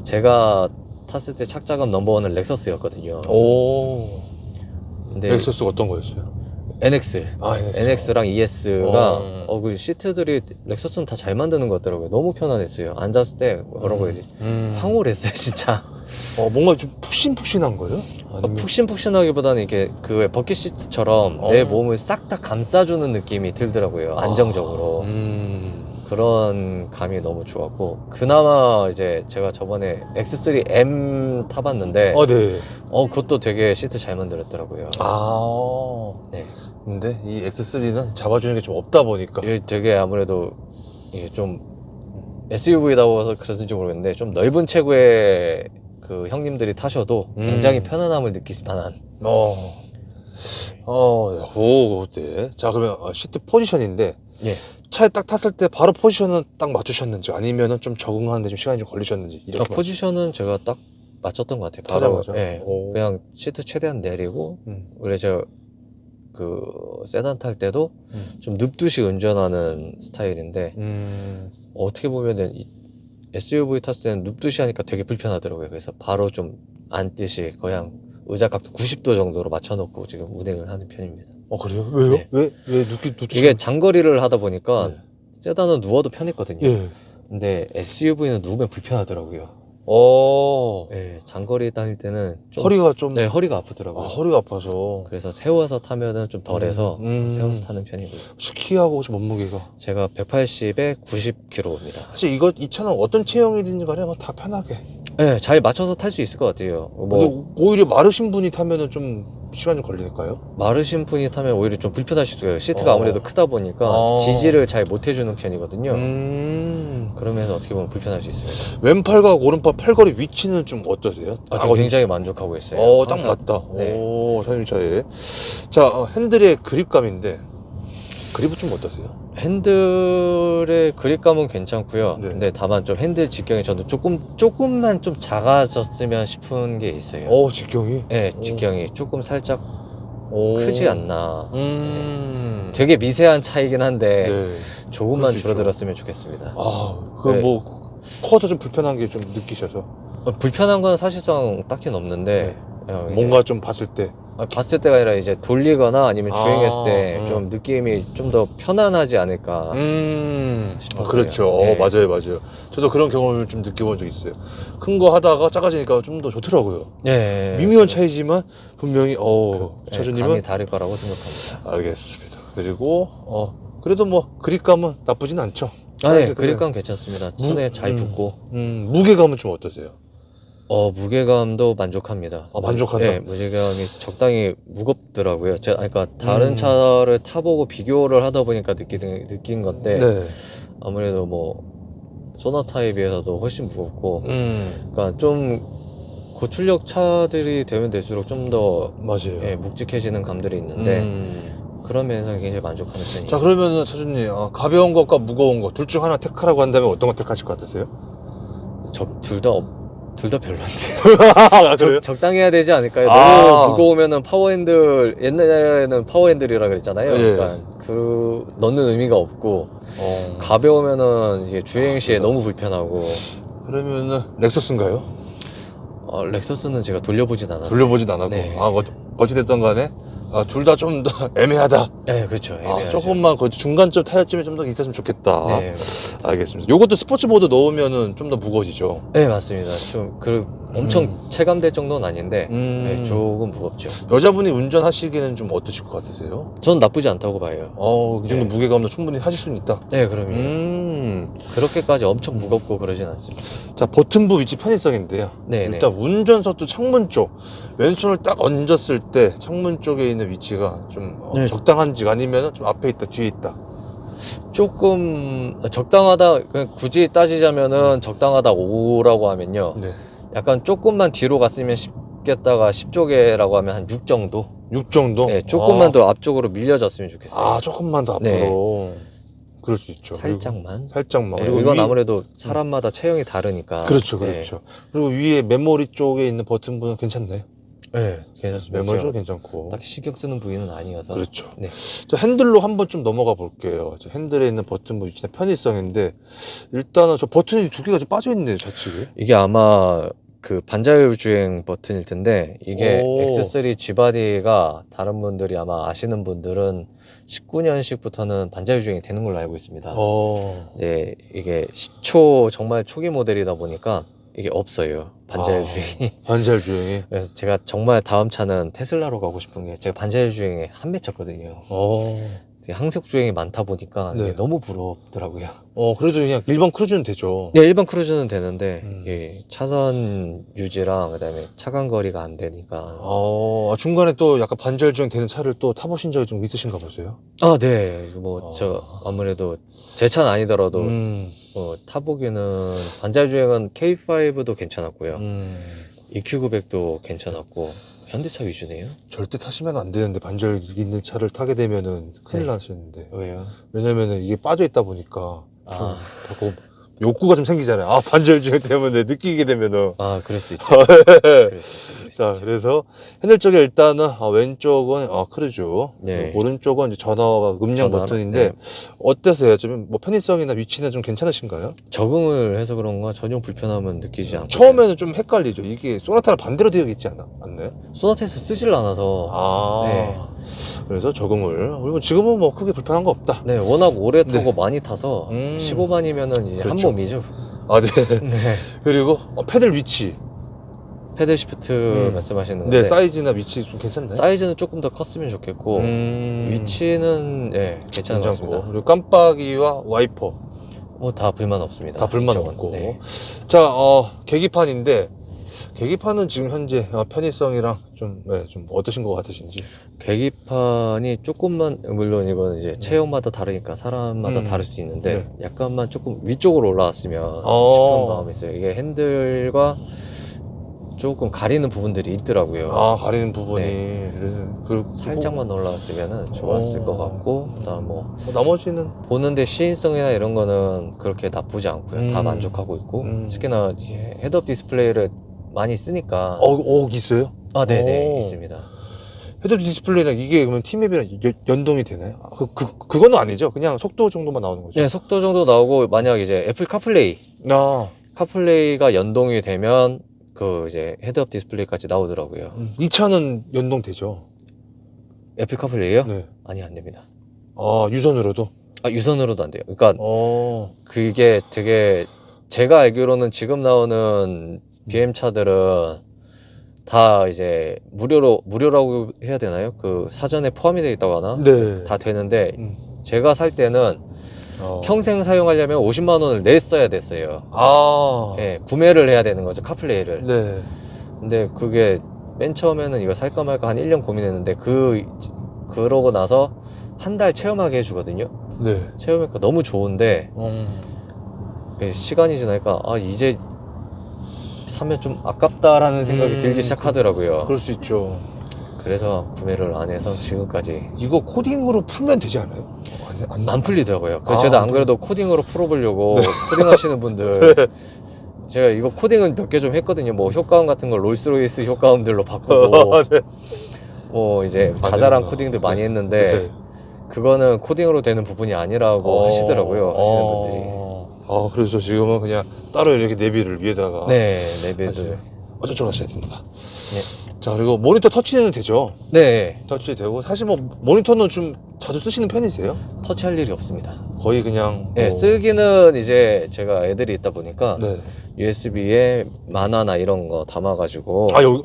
제가 tas을 때 착자감 넘버원은 렉서스였거든요. 근데 렉서스가 어떤 거였어요? NX, NX. NX랑 ES가 그 시트들이 렉서스는 다 잘 만드는 것 같더라고요. 너무 편안했어요. 앉았을 때 뭐라고 해야 되지? 황홀했어요, 진짜. 뭔가 좀 푹신푹신한 거예요? 아니면... 푹신푹신하기보다는 이게 그 버킷 시트처럼 내 몸을 싹 다 감싸주는 느낌이 들더라고요. 안정적으로. 그런 감이 너무 좋았고 그나마 이제 제가 저번에 X3M 타봤는데 네. 그것도 되게 시트 잘 만들었더라고요. 네. 근데 이 X3는 잡아주는 게 좀 없다 보니까 이게 되게 아무래도 이게 좀 SUV다고 해서 그랬는지 모르겠는데 좀 넓은 체구의 그 형님들이 타셔도 굉장히 편안함을 느낄 만한. 네. 자, 그러면 시트 포지션인데 예. 차에 딱 탔을 때 바로 포지션은 딱 맞추셨는지 아니면은 좀 적응하는데 좀 시간이 좀 걸리셨는지 이렇게 포지션은 제가 딱 맞췄던 것 같아요. 바로 타자마자? 예, 그냥 시트 최대한 내리고 원래 그 세단 탈 때도 좀 눕듯이 운전하는 스타일인데 어떻게 보면은 SUV 탔을 때는 눕듯이 하니까 되게 불편하더라고요. 그래서 바로 좀 앉듯이 그냥 의자각도 90도 정도로 맞춰놓고 지금 운행을 하는 편입니다. 그래요? 왜요? 네. 왜 눕기 이게 장거리를 하다 보니까 세단은 누워도 편했거든요. 예. 근데 SUV는 누우면 불편하더라고요. 네, 장거리 다닐 때는 좀 허리가 좀 네, 허리가 아프더라고요. 허리가 아파서 그래서 세워서 타면은 좀 덜해서 세워서 타는 편이고요. 혹시 키하고 혹시 몸무게가 제가 180에 90kg입니다. 사실 이 차는 어떤 체형이든지 간에 다 편하게. 네, 잘 맞춰서 탈 수 있을 것 같아요. 근데 오히려 마르신 분이 타면은 좀 시간 좀 걸릴까요? 마르신 분이 타면 오히려 좀 불편하실 수가 있어요. 시트가 아무래도 크다 보니까 지지를 잘 못 해주는 편이거든요. 그러면서 어떻게 보면 불편할 수 있습니다. 왼팔과 오른팔 팔걸이 위치는 좀 어떠세요? 저 굉장히 만족하고 있어요. 딱 맞다. 네. 사장님 차에. 자, 핸들의 그립감인데 그립은 좀 어떠세요? 핸들의 그립감은 괜찮고요. 네. 근데 다만 좀 핸들 직경이 저도 조금만 좀 작아졌으면 싶은 게 있어요. 직경이? 네, 직경이 조금 살짝 크지 않나. 되게 미세한 차이긴 한데 조금만 줄어들었으면 좋겠습니다. 그럼 뭐 코어도 좀 불편한 게 좀 느끼셔서? 불편한 건 사실상 딱히는 없는데 뭔가 좀 봤을 때. 봤을 때가 아니라 이제 돌리거나 아니면 주행했을 때 음. 좀 느낌이 좀 더 편안하지 않을까 싶어서요. 그렇죠. 네. 맞아요. 저도 그런 경험을 좀 느껴본 적 있어요. 큰 거 하다가 작아지니까 좀 더 좋더라고요. 네, 미묘한 차이지만 분명히 감이 차주님은 다를 거라고 생각합니다. 알겠습니다. 그리고 그래도 뭐 그립감은 나쁘진 않죠. 네, 사이즈 그립감 괜찮습니다. 손에 잘 붙고. 무게감은 좀 어떠세요? 무게감도 만족합니다. 만족한다. 네, 무게감이 적당히 무겁더라고요. 그러니까 다른 음. 차를 타보고 비교를 하다 보니까 느낀 건데, 네. 아무래도 뭐 소나타에 비해서도 훨씬 무겁고, 그러니까 좀 고출력 차들이 되면 될수록 좀 더 맞아요. 묵직해지는 감들이 있는데 그런 면에서 굉장히 만족하는 편이에요. 자, 그러면 차주님, 가벼운 것과 무거운 것 둘 중 하나 택하라고 한다면 어떤 거 택하실 것 같으세요? 둘 다 별로인데요. 그래요? 적당해야 되지 않을까요? 아. 너무 무거우면은 파워핸들, 옛날에는 파워핸들이라 그랬잖아요. 예. 그러니까 넣는 의미가 없고, 가벼우면은 이게 주행 시에 너무 불편하고. 그러면은 렉서스인가요? 렉서스는 제가 돌려보진 않았어요. 돌려보진 않았고. 네. 어찌됐든 간에 둘 다 좀 더 애매하다. 네, 그렇죠. 애매하죠. 조금만 그 중간점 타협점이 좀 더 있었으면 좋겠다. 네, 알겠습니다. 요것도 스포츠보드 넣으면은 좀 더 무거워지죠. 네, 맞습니다. 좀 엄청 체감될 정도는 아닌데, 네, 조금 무겁죠. 여자분이 운전하시기에는 좀 어떠실 것 같으세요? 전 나쁘지 않다고 봐요. 이 정도 네. 무게감도 충분히 하실 수는 있다. 네, 그럼요. 그렇게까지 엄청 무겁고 그러진 않습니다. 자, 버튼부 위치 편의성인데요. 네, 일단 운전석도 창문 쪽, 왼손을 딱 얹었을 때 창문 쪽에 있는 위치가 좀 네. 적당한지 아니면 좀 앞에 있다, 뒤에 있다. 조금 적당하다, 그냥 굳이 따지자면은 적당하다 5라고 하면요. 네. 약간 조금만 뒤로 갔으면 10겠다가 10쪽에라고 하면 한 6 정도? 6 정도? 네, 조금만 더 앞쪽으로 밀려졌으면 좋겠어요. 조금만 더 네. 앞으로. 그럴 수 있죠. 살짝만. 살짝만. 네, 그리고 이건 아무래도 사람마다 체형이 다르니까. 그렇죠. 네. 그리고 위에 메모리 쪽에 있는 버튼부는 괜찮나요? 네, 괜찮습니다. 메모리 쪽 괜찮고. 딱 신경 쓰는 부위는 아니어서. 그렇죠. 네. 자, 핸들로 한번 좀 넘어가 볼게요. 핸들에 있는 버튼부 위치나 편의성인데, 일단은 저 버튼이 두 개가 좀 빠져있네요, 좌측에. 이게 아마 그 반자율 주행 버튼일 텐데, 이게 X3 G바디가 다른 분들이 아마 아시는 분들은 19년식부터는 반자율 주행이 되는 걸로 알고 있습니다. 네, 이게 정말 초기 모델이다 보니까 이게 없어요. 반자율 주행이. 반자율 주행이. 그래서 제가 정말 다음 차는 테슬라로 가고 싶은 게, 제가 반자율 주행에 한 매 쳤거든요. 항속 주행이 많다 보니까 네. 이게 너무 부럽더라고요. 그래도 그냥 일반 크루즈는 되죠. 네, 일반 크루즈는 되는데 음. 차선 유지랑 그다음에 차간 거리가 안 되니까. 중간에 또 약간 반자율 주행 되는 차를 또 타보신 적이 좀 있으신가 보세요? 네, 저 아무래도 제 차는 아니더라도 타보기는 반자율 주행은 K5도 괜찮았고요. EQ900도 괜찮았고. 현대차 위주네요. 절대 타시면 안 되는데, 반자율 있는 차를 타게 되면은 큰일 네. 나시는데. 왜요? 왜냐면은 이게 빠져있다 보니까 좀 자꾸 욕구가 좀 생기잖아요. 반자율 주행 때문에 느끼게 되면은. 그럴 수 있죠. 그럴 수 있죠. 자, 그래서 핸들 쪽에 일단은 왼쪽은 크루즈, 네. 오른쪽은 이제 전화와 음량 버튼인데, 네. 어떠세요? 좀 뭐 편의성이나 위치는 좀 괜찮으신가요? 적응을 해서 그런가 전혀 불편함은 느끼지 않고. 처음에는 좀 헷갈리죠. 이게 소나타랑 반대로 되어 있지 않나요? 소나타에서 쓰질 않아서. 네. 그래서 적응을. 그리고 지금은 뭐 크게 불편한 거 없다. 네, 워낙 오래 타고 네. 많이 타서 15만이면은 이제 그렇죠. 한 몸이죠. 네. 네. 그리고 페달 위치. 패들 시프트 말씀하시는 건데. 네, 사이즈나 위치 좀 괜찮나요? 사이즈는 조금 더 컸으면 좋겠고 위치는 괜찮은 것 같습니다. 그리고 깜빡이와 와이퍼 다 불만 없습니다. 다 불만 이쪽은. 없고. 네. 자, 계기판인데, 계기판은 지금 현재 편의성이랑 좀 어떠신 것 같으신지? 계기판이 조금만, 물론 이건 이제 체형마다 다르니까 사람마다 다를 수 있는데 약간만 조금 위쪽으로 올라왔으면 싶은 마음이 있어요. 이게 핸들과 조금 가리는 부분들이 있더라고요. 가리는 부분이. 살짝만 올라왔으면 좋았을 것 같고, 그다음 나머지는 보는데 시인성이나 이런 거는 그렇게 나쁘지 않고요. 다 만족하고 있고, 특히나 이제 헤드업 디스플레이를 많이 쓰니까. 있어요? 네네, 있습니다. 헤드업 디스플레이랑 이게 그러면 티맵이랑 연동이 되나요? 그거는 아니죠? 그냥 속도 정도만 나오는 거죠? 네, 속도 정도 나오고, 만약 이제 애플 카플레이가 연동이 되면 그 이제 헤드업 디스플레이까지 나오더라고요. 이 차는 연동되죠? 애플 카플레이요? 네. 아니, 안 됩니다. 아, 유선으로도? 아, 유선으로도 안 돼요. 그러니까 어. 그게 되게 제가 알기로는 지금 나오는 BM 차들은 다 이제 무료라고 해야 되나요? 그 사전에 포함이 되어 있다고 하나? 네. 다 되는데 음. 제가 살 때는 평생 사용하려면 50만 원을 냈어야 됐어요. 아. 예, 구매를 해야 되는 거죠, 카플레이를. 네. 근데 그게 맨 처음에는 이거 살까 말까 한 1년 고민했는데 그러고 나서 한 달 체험하게 해주거든요. 네. 체험하니까 너무 좋은데 시간이 지나니까 아, 이제 사면 좀 아깝다라는 생각이 들기 시작하더라고요. 그럴 수 있죠. 그래서 구매를 안 해서 지금까지 이거 코딩으로 풀면 되지 않아요? 안 풀리더라고요. 그래서 아, 제가 안 안 그래도 코딩으로 풀어보려고 네. 코딩 하시는 분들 제가 이거 코딩은 몇 개 좀 했거든요. 뭐 효과음 같은 걸 롤스로이스 효과음들로 바꾸고 네. 뭐 이제 안 자잘한 되구나. 코딩들 많이 네. 했는데 네. 그거는 코딩으로 되는 부분이 아니라고 하시더라고요. 하시는 분들이. 아, 그래서 지금은 그냥 따로 이렇게 내비를 위에다가. 네, 레벨들. 저쪽으로 하셔야 됩니다. 네. 자, 그리고 모니터 터치는 되죠? 네, 터치 되고. 사실 뭐 모니터는 좀 자주 쓰시는 편이세요? 터치할 일이 없습니다. 거의 그냥. 네, 쓰기는 이제 제가 애들이 있다 보니까 네. USB에 만화나 이런 거 담아가지고 아, 여기,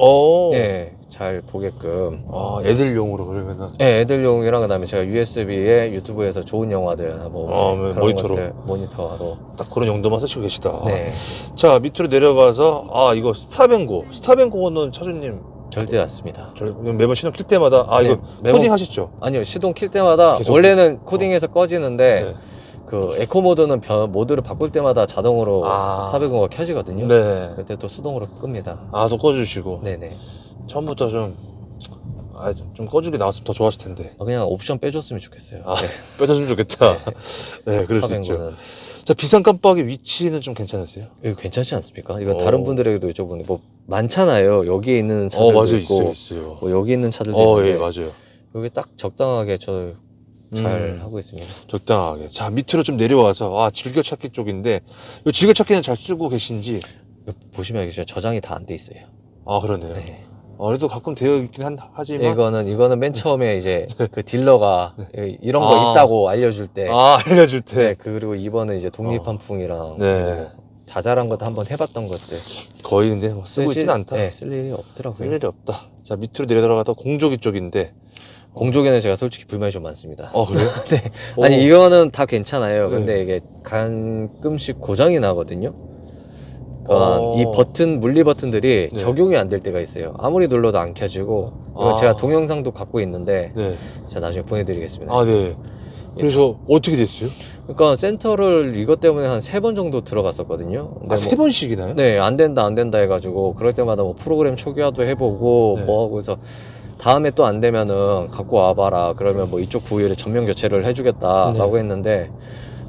네, 잘 보게끔. 아, 애들용으로 그러면은. 네, 애들용이랑 그다음에 제가 USB에 유튜브에서 좋은 영화들 뭐 네, 그런 모니터로. 것들 모니터로. 딱 그런 용도만 쓰시고 계시다. 네, 자, 밑으로 내려가서, 아, 이거 스타뱅고는 차주님, 절대 않습니다. 매번 신호 킬 때마다, 아, 네, 이거 매번- 코딩 하셨죠? 아니요, 시동 킬 때마다 계속- 원래는 코딩해서 꺼지는데 네. 그 에코 모드는 모드를 바꿀 때마다 자동으로 아. 400호가 켜지거든요. 네. 그때 또 수동으로 끕니다. 아, 또 꺼주시고. 네네. 처음부터 좀 꺼주게 나왔으면 더 좋았을 텐데. 그냥 옵션 빼줬으면 좋겠어요. 아, 네. 뺏어주면 좋겠다. 네, 그럴 수 400 있죠. 호는. 자, 비상 깜빡이 위치는 좀 괜찮으세요? 이거 괜찮지 않습니까? 이거 어. 다른 분들에게도 여쭤보는데 뭐 많잖아요. 여기에 있는 차들도 맞아요. 있고 있어요. 뭐 여기 있는 차들도 예, 있는데 맞아요. 여기 딱 적당하게 저 잘 하고 있습니다. 적당하게. 자, 밑으로 좀 내려와서, 아, 즐겨찾기 쪽인데, 이 즐겨찾기는 잘 쓰고 계신지. 이거 보시면 알겠지만 저장이 다 안 돼 있어요. 아, 그러네요. 네. 그래도 가끔 되어 있긴 하지만. 이거는 맨 처음에 이제 그 딜러가 이런 거 아. 있다고 알려줄 때. 아, 알려줄 때. 네, 그리고 이번은 이제 독립환풍이랑 네. 뭐 자잘한 것도 한번 해봤던 것들 거의 근데 뭐 쓰고 있진 않다. 네, 쓸 일이 없더라고요. 쓸 일이 없다. 자, 밑으로 내려가다 공조기 쪽인데. 공조기는 제가 솔직히 불만이 좀 많습니다. 그래요? 네. 오. 아니 이거는 다 괜찮아요. 네. 근데 이게 가끔씩 고장이 나거든요. 그러니까 이 물리 버튼들이 네. 적용이 안 될 때가 있어요. 아무리 눌러도 안 켜지고. 이거 아. 제가 동영상도 갖고 있는데 네. 제가 나중에 보내드리겠습니다. 아, 네. 그래서 어떻게 됐어요? 그러니까 센터를 이것 때문에 한 3번 정도 들어갔었거든요. 근데 아, 3번씩이나요? 네, 안 된다 해가지고 그럴 때마다 뭐 프로그램 초기화도 해보고 네. 뭐 하고 해서 다음에 또 안 되면은 갖고 와봐라. 그러면 뭐 이쪽 부위를 전면 교체를 해주겠다라고 네. 했는데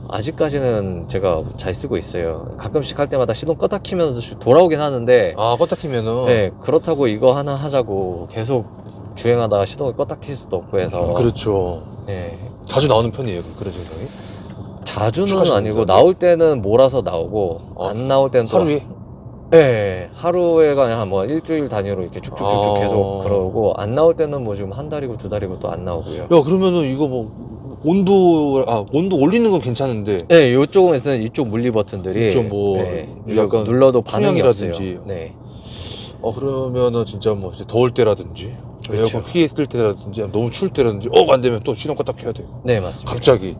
아직까지는 제가 잘 쓰고 있어요. 가끔씩 할 때마다 시동 껐다 키면서 돌아오긴 하는데 아, 껐다 키면은. 네, 그렇다고 이거 하나 하자고 계속 주행하다가 시동을 껐다 킬 수도 없고 해서 그렇죠. 네, 자주 나오는 편이에요, 그런 증상이? 자주는 추가하시는 아니고 건가요? 나올 때는 몰아서 나오고 안 나올 때는 또 하루에? 네, 하루에 그냥 뭐 일주일 단위로 이렇게 쭉쭉쭉쭉 아. 계속 그러고 안 나올 때는 뭐 지금 한 달이고 2달이고 또 안 나오고요. 야, 그러면은 이거 뭐, 온도 올리는 건 괜찮은데. 네, 요쪽은 일단 이쪽 물리 버튼들이 좀 뭐, 이거 약간 눌러도 반응이 없어요. 풍량이라든지. 네, 그러면은 진짜 뭐, 이제 더울 때라든지. 좀 그렇죠. 에어컨 크게 틀 때라든지, 너무 추울 때라든지, 안 되면 또 시동 껐다 켜야 돼요. 네 맞습니다. 갑자기.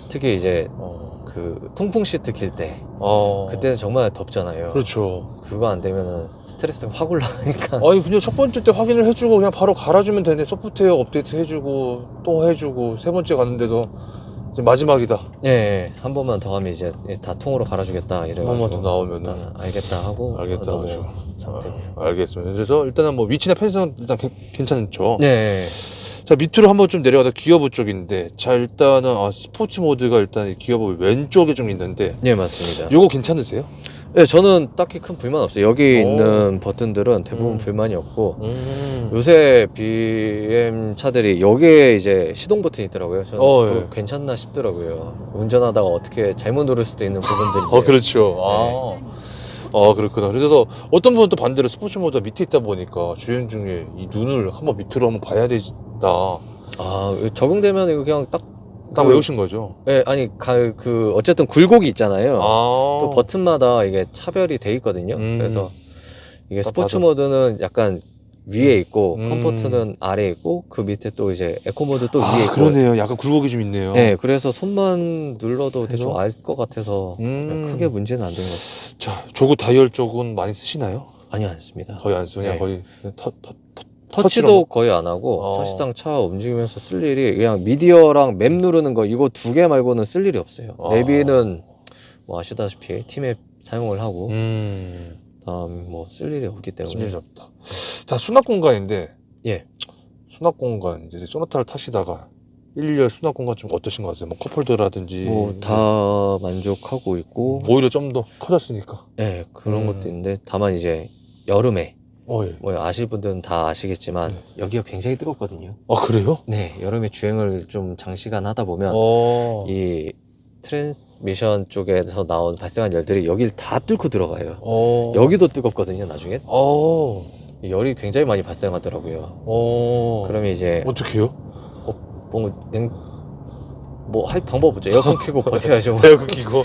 특히 이제 어. 그 통풍 시트 킬 때 아. 그때는 정말 덥잖아요. 그렇죠. 그거 안 되면은 스트레스가 확 올라가니까. 아니, 그냥 첫 번째 때 확인을 해주고, 그냥 바로 갈아주면 되는데, 소프트웨어 업데이트 해주고, 또 해주고, 세 번째 갔는데도, 이제 마지막이다. 네, 한 번만 더 하면 이제 다 통으로 갈아주겠다 이래가지고 한 번만 더 나오면은. 일단은 알겠다 하고 알겠다 너무 하죠. 상태고요. 알겠습니다. 그래서 일단은 뭐 위치나 편의성 일단 괜찮죠. 네. 자, 밑으로 한번 좀 내려가다 기어브 쪽인데, 자, 일단은 스포츠 모드가 일단 이 기어브 왼쪽에 좀 있는데, 네 맞습니다. 요거 괜찮으세요? 네, 저는 딱히 큰 불만 없어요. 여기 오. 있는 버튼들은 대부분 음. 불만이 없고 요새 BM 차들이 여기에 이제 시동 버튼이 있더라고요. 저는 그거 예. 괜찮나 싶더라고요. 운전하다가 어떻게 잘못 누를 수도 있는 부분들인데 그렇죠. 그렇구나. 그래서 어떤 분은 또 반대로 스포츠 모드 밑에 있다 보니까 주행 중에 이 눈을 한번 밑으로 한번 봐야 되겠다. 적응되면 이거 그냥 딱 외우신 거죠? 예, 아니 어쨌든 굴곡이 있잖아요. 아. 또 버튼마다 이게 차별이 돼 있거든요. 그래서 이게 딱 스포츠 봐도. 모드는 약간 위에 있고 음. 컴포트는 아래에 있고 그 밑에 또 이제 에코 모드 또 위에 있고. 그러네요. 약간 굴곡이 좀 있네요. 네, 그래서 손만 눌러도 대충 해서? 알 것 같아서 크게 문제는 안 된 것 같아요. 자, 조그 다이얼 쪽은 많이 쓰시나요? 아니요, 안 씁니다. 거의 안 쓰냐? 네. 거의 터치도 거의 안 하고 사실상 차 움직이면서 쓸 일이 그냥 미디어랑 맵 누르는 거 이거 두 개 말고는 쓸 일이 없어요. 내비는 뭐 아시다시피 T맵 사용을 하고 다음 뭐 쓸 일이 없기 때문에. 쓸 일이 없다. 자, 수납 공간인데 예. 수납 공간 이제 소나타를 타시다가 1열 수납 공간 좀 어떠신 것 같아요? 뭐 컵홀더라든지 뭐 다 만족하고 있고 오히려 좀 더 커졌으니까. 예, 그런 것도 있는데 다만 이제 여름에 예. 뭐 아실 분들은 다 아시겠지만 네. 여기가 굉장히 뜨겁거든요. 그래요? 네, 여름에 주행을 좀 장시간 하다 보면 이 트랜스미션 쪽에서 발생한 열들이 여길 다 뚫고 들어가요. 여기도 뜨겁거든요, 나중에. 열이 굉장히 많이 발생하더라고요. 그러면 이제 어떻게 해요? 뭐 할 방법 없죠. 에어컨 켜고 버텨야죠. 에어컨 끼고.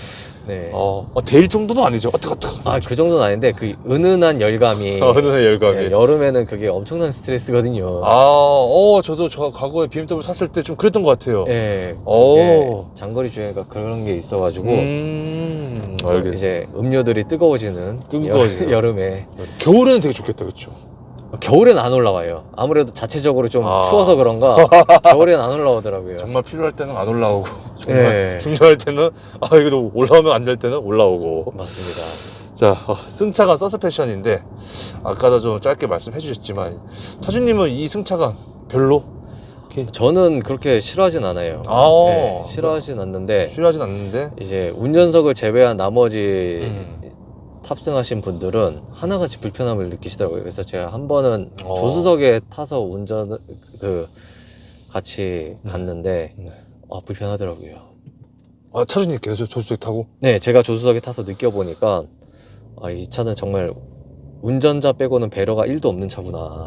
네. 데일 정도는 아니죠. 그 정도는 아닌데 그 은은한 열감이 은은한 열감이. 네, 여름에는 그게 엄청난 스트레스거든요. 저도 과거에 BMW 탔을 때 좀 그랬던 것 같아요. 네. 장거리 주행가 그런 게 있어가지고 그래서 이제 음료들이 뜨거워지는 여름에. 겨울에는 되게 좋겠다, 그렇죠? 겨울엔 안 올라와요. 아무래도 자체적으로 좀 추워서 그런가 겨울엔 안 올라오더라고요. 정말 필요할 때는 안 올라오고 네. 정말 중요할 때는 이거 올라오면 안 될 때는 올라오고. 맞습니다. 자, 승차감 서스펜션인데 아까도 좀 짧게 말씀해 주셨지만 차주님은 이 승차감 별로? 저는 그렇게 싫어하진 않아요. 네, 싫어하진 않는데 이제 운전석을 제외한 나머지 탑승하신 분들은 하나같이 불편함을 느끼시더라고요. 그래서 제가 한 번은 조수석에 타서 같이 갔는데 불편하더라고요. 차주님께서 조수석에 타고? 네, 제가 조수석에 타서 느껴보니까 이 차는 정말 운전자 빼고는 배려가 1도 없는 차구나.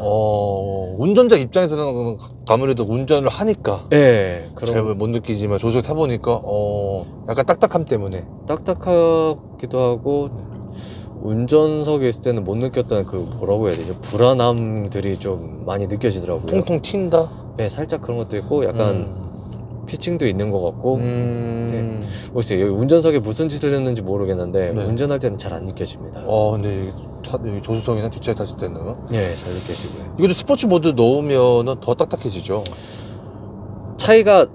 운전자 입장에서는 아무래도 운전을 하니까 네, 잘 못 느끼지만 조수석에 타보니까 약간 딱딱함 때문에 딱딱하기도 하고 운전석에 있을 때는 못 느꼈던 뭐라고 해야 되죠? 불안함들이 좀 많이 느껴지더라고요. 통통 튄다? 네, 살짝 그런 것도 있고 약간 피칭도 있는 것 같고 모르겠어요. 여기 운전석에 무슨 짓을 했는지 모르겠는데 운전할 때는 잘 안 느껴집니다. 근데 여기 조수석이나 뒷차에 탔을 때는 네, 잘 느껴지고요. 이것도 스포츠 모드 넣으면 더 딱딱해지죠? 차이가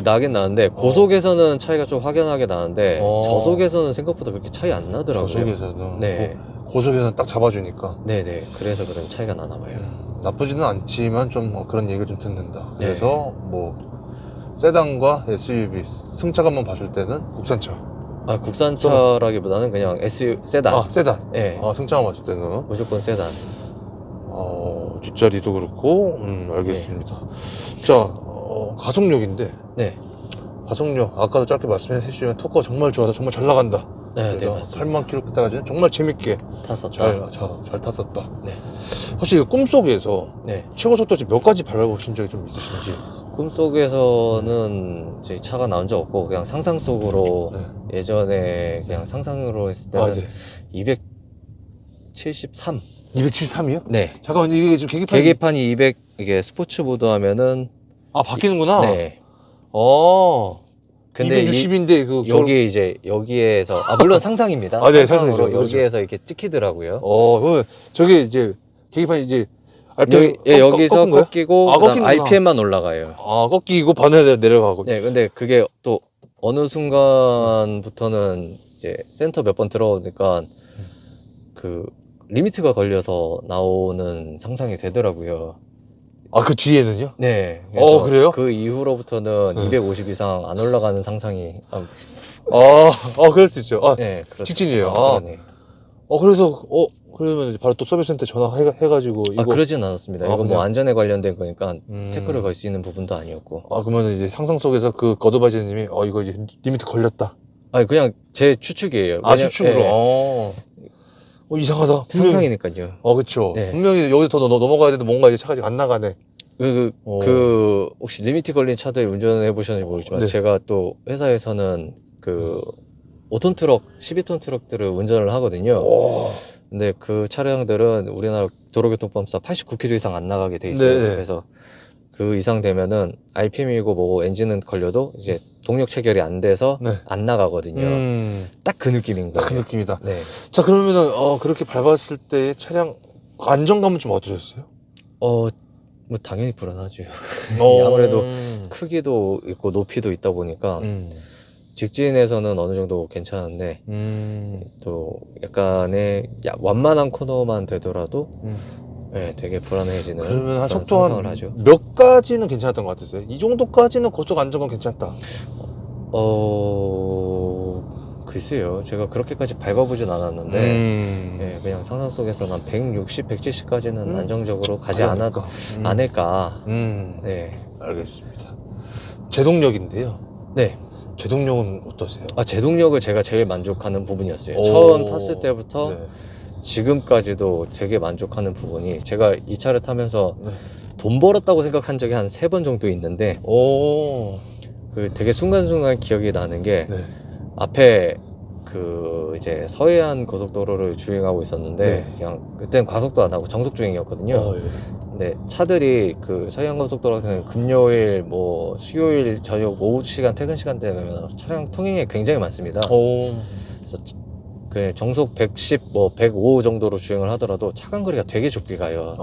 나긴 나는데 고속에서는 차이가 좀 확연하게 나는데 저속에서는 생각보다 그렇게 차이 안 나더라고요. 저속에서는? 네. 고속에서는 딱 잡아주니까? 네네, 그래서 그런 차이가 나나 봐요. 나쁘지는 않지만 좀 그런 얘기를 좀 듣는다. 그래서 뭐 세단과 SUV 승차감만 봤을 때는 국산차. 국산차라기보다는 그냥 세단. 세단. 네. 승차감 봤을 때는 무조건 세단. 뒷자리도 그렇고 알겠습니다. 자, 가속력인데 네. 가속력 아까도 짧게 말씀해 주시면 토크가 정말 좋아서 정말 잘 나간다. 네, 그래서 맞습니다. 8만 킬로까지는 정말 재밌게 탔었다. 잘 탔었다. 네. 혹시 꿈속에서 네. 최고 속도 몇 가지 밟아보신 적이 좀 있으신지? 꿈속에서는 저희 차가 나온 적 없고 그냥 상상 속으로 예전에 그냥 상상으로 했을 때는 273. 273이요? 네. 잠깐만, 이게 지금 계기판이 200, 이게 스포츠 모드 하면은 바뀌는구나. 네. 근데 260인데 여기에서 물론 상상입니다. 네, 상상으로 상상이죠. 여기에서 이렇게 찍히더라고요. 그러면 저게 이제 계기판이 이제 RPM 여기서 꺾이고 그다음 꺾이는구나. RPM만 올라가요. 꺾이고 반대로 내려가고. 네, 근데 그게 또 어느 순간부터는 이제 센터 몇 번 들어오니까 리미트가 걸려서 나오는 상상이 되더라고요. 그 뒤에는요? 네. 그래요? 그 이후로부터는 250 이상 안 올라가는 상상이. 그럴 수 있죠. 네, 그렇죠. 직진이에요. 네. 그래서 그러면 이제 바로 또 서비스센터 전화해가지고 이거. 그러진 않았습니다. 이거 그냥? 뭐 안전에 관련된 거니까 태클을 걸 수 있는 부분도 아니었고. 그러면 이제 상상 속에서 어드바이저님이 이거 이제 리미트 걸렸다. 그냥 제 추측이에요. 추측으로. 이상하다. 상상이니까요. 그쵸. 네. 분명히 여기서 더 넘어가야 되는데 뭔가 이제 차가 지금 안 나가네. 혹시 리미티 걸린 차들 운전해 보셨는지 모르겠지만 네. 제가 또 회사에서는 그 5톤 트럭, 12톤 트럭들을 운전을 하거든요. 근데 그 차량들은 우리나라 도로교통법상 89km 이상 안 나가게 돼 있어요. 네. 그래서 그 이상 되면은 RPM이고 뭐고 엔진은 걸려도 이제 동력 체결이 안 돼서 네. 안 나가거든요. 딱 그 느낌인 딱 거예요. 그 느낌이다. 네. 자, 그러면은 그렇게 밟았을 때 차량 안정감은 좀 어떠셨어요? 뭐 당연히 불안하죠. 아무래도 크기도 있고 높이도 있다 보니까 직진에서는 어느 정도 괜찮은데 또 약간의 완만한 코너만 되더라도 네, 되게 불안해지는 그러면 한 그런 속도 상상을 하죠. 몇 가지는 괜찮았던 것 같았어요? 이 정도까지는 고속 안정감 괜찮다. 글쎄요. 제가 그렇게까지 밟아보진 않았는데 네, 그냥 상상 속에서는 한 160, 170까지는 안정적으로 가지 않을까. 네. 알겠습니다. 제동력인데요. 네. 제동력은 어떠세요? 제동력을 제가 제일 만족하는 부분이었어요. 처음 탔을 때부터 네. 지금까지도 되게 만족하는 부분이, 제가 이 차를 타면서 네. 돈 벌었다고 생각한 적이 한 3번 정도 있는데 그 되게 순간순간 기억이 나는 게 네. 앞에 그 이제 서해안 고속도로를 주행하고 있었는데 네. 그냥 그때는 과속도 안 하고 정속 주행이었거든요. 예. 근데 차들이 그 서해안 고속도로 같은 금요일 뭐 수요일 저녁 오후 시간 퇴근 시간 되면 차량 통행이 굉장히 많습니다. 그래서 그 정속 110, 뭐 105 정도로 주행을 하더라도 차간 거리가 되게 좁게 가요.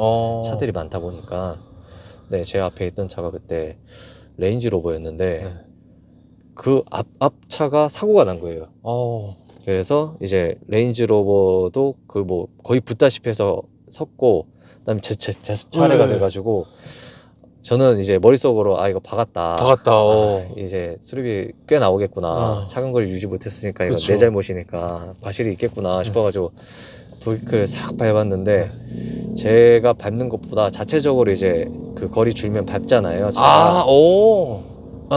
차들이 많다 보니까. 네, 제 앞에 있던 차가 그때 레인지로버였는데 네. 그 앞 차가 사고가 난 거예요. 그래서 이제 레인지로버도 그 뭐 거의 붙다시피 해서 섰고, 그다음에 제 차례가 돼가지고 저는 이제 머릿속으로 이거 박았다. 이제 수리비 꽤 나오겠구나. 차간 거리 유지 못했으니까 이거 그쵸. 내 잘못이니까 과실이 있겠구나 싶어가지고 브레이크를 싹 밟았는데 제가 밟는 것보다 자체적으로 이제 그 거리 줄면 밟잖아요. 차가.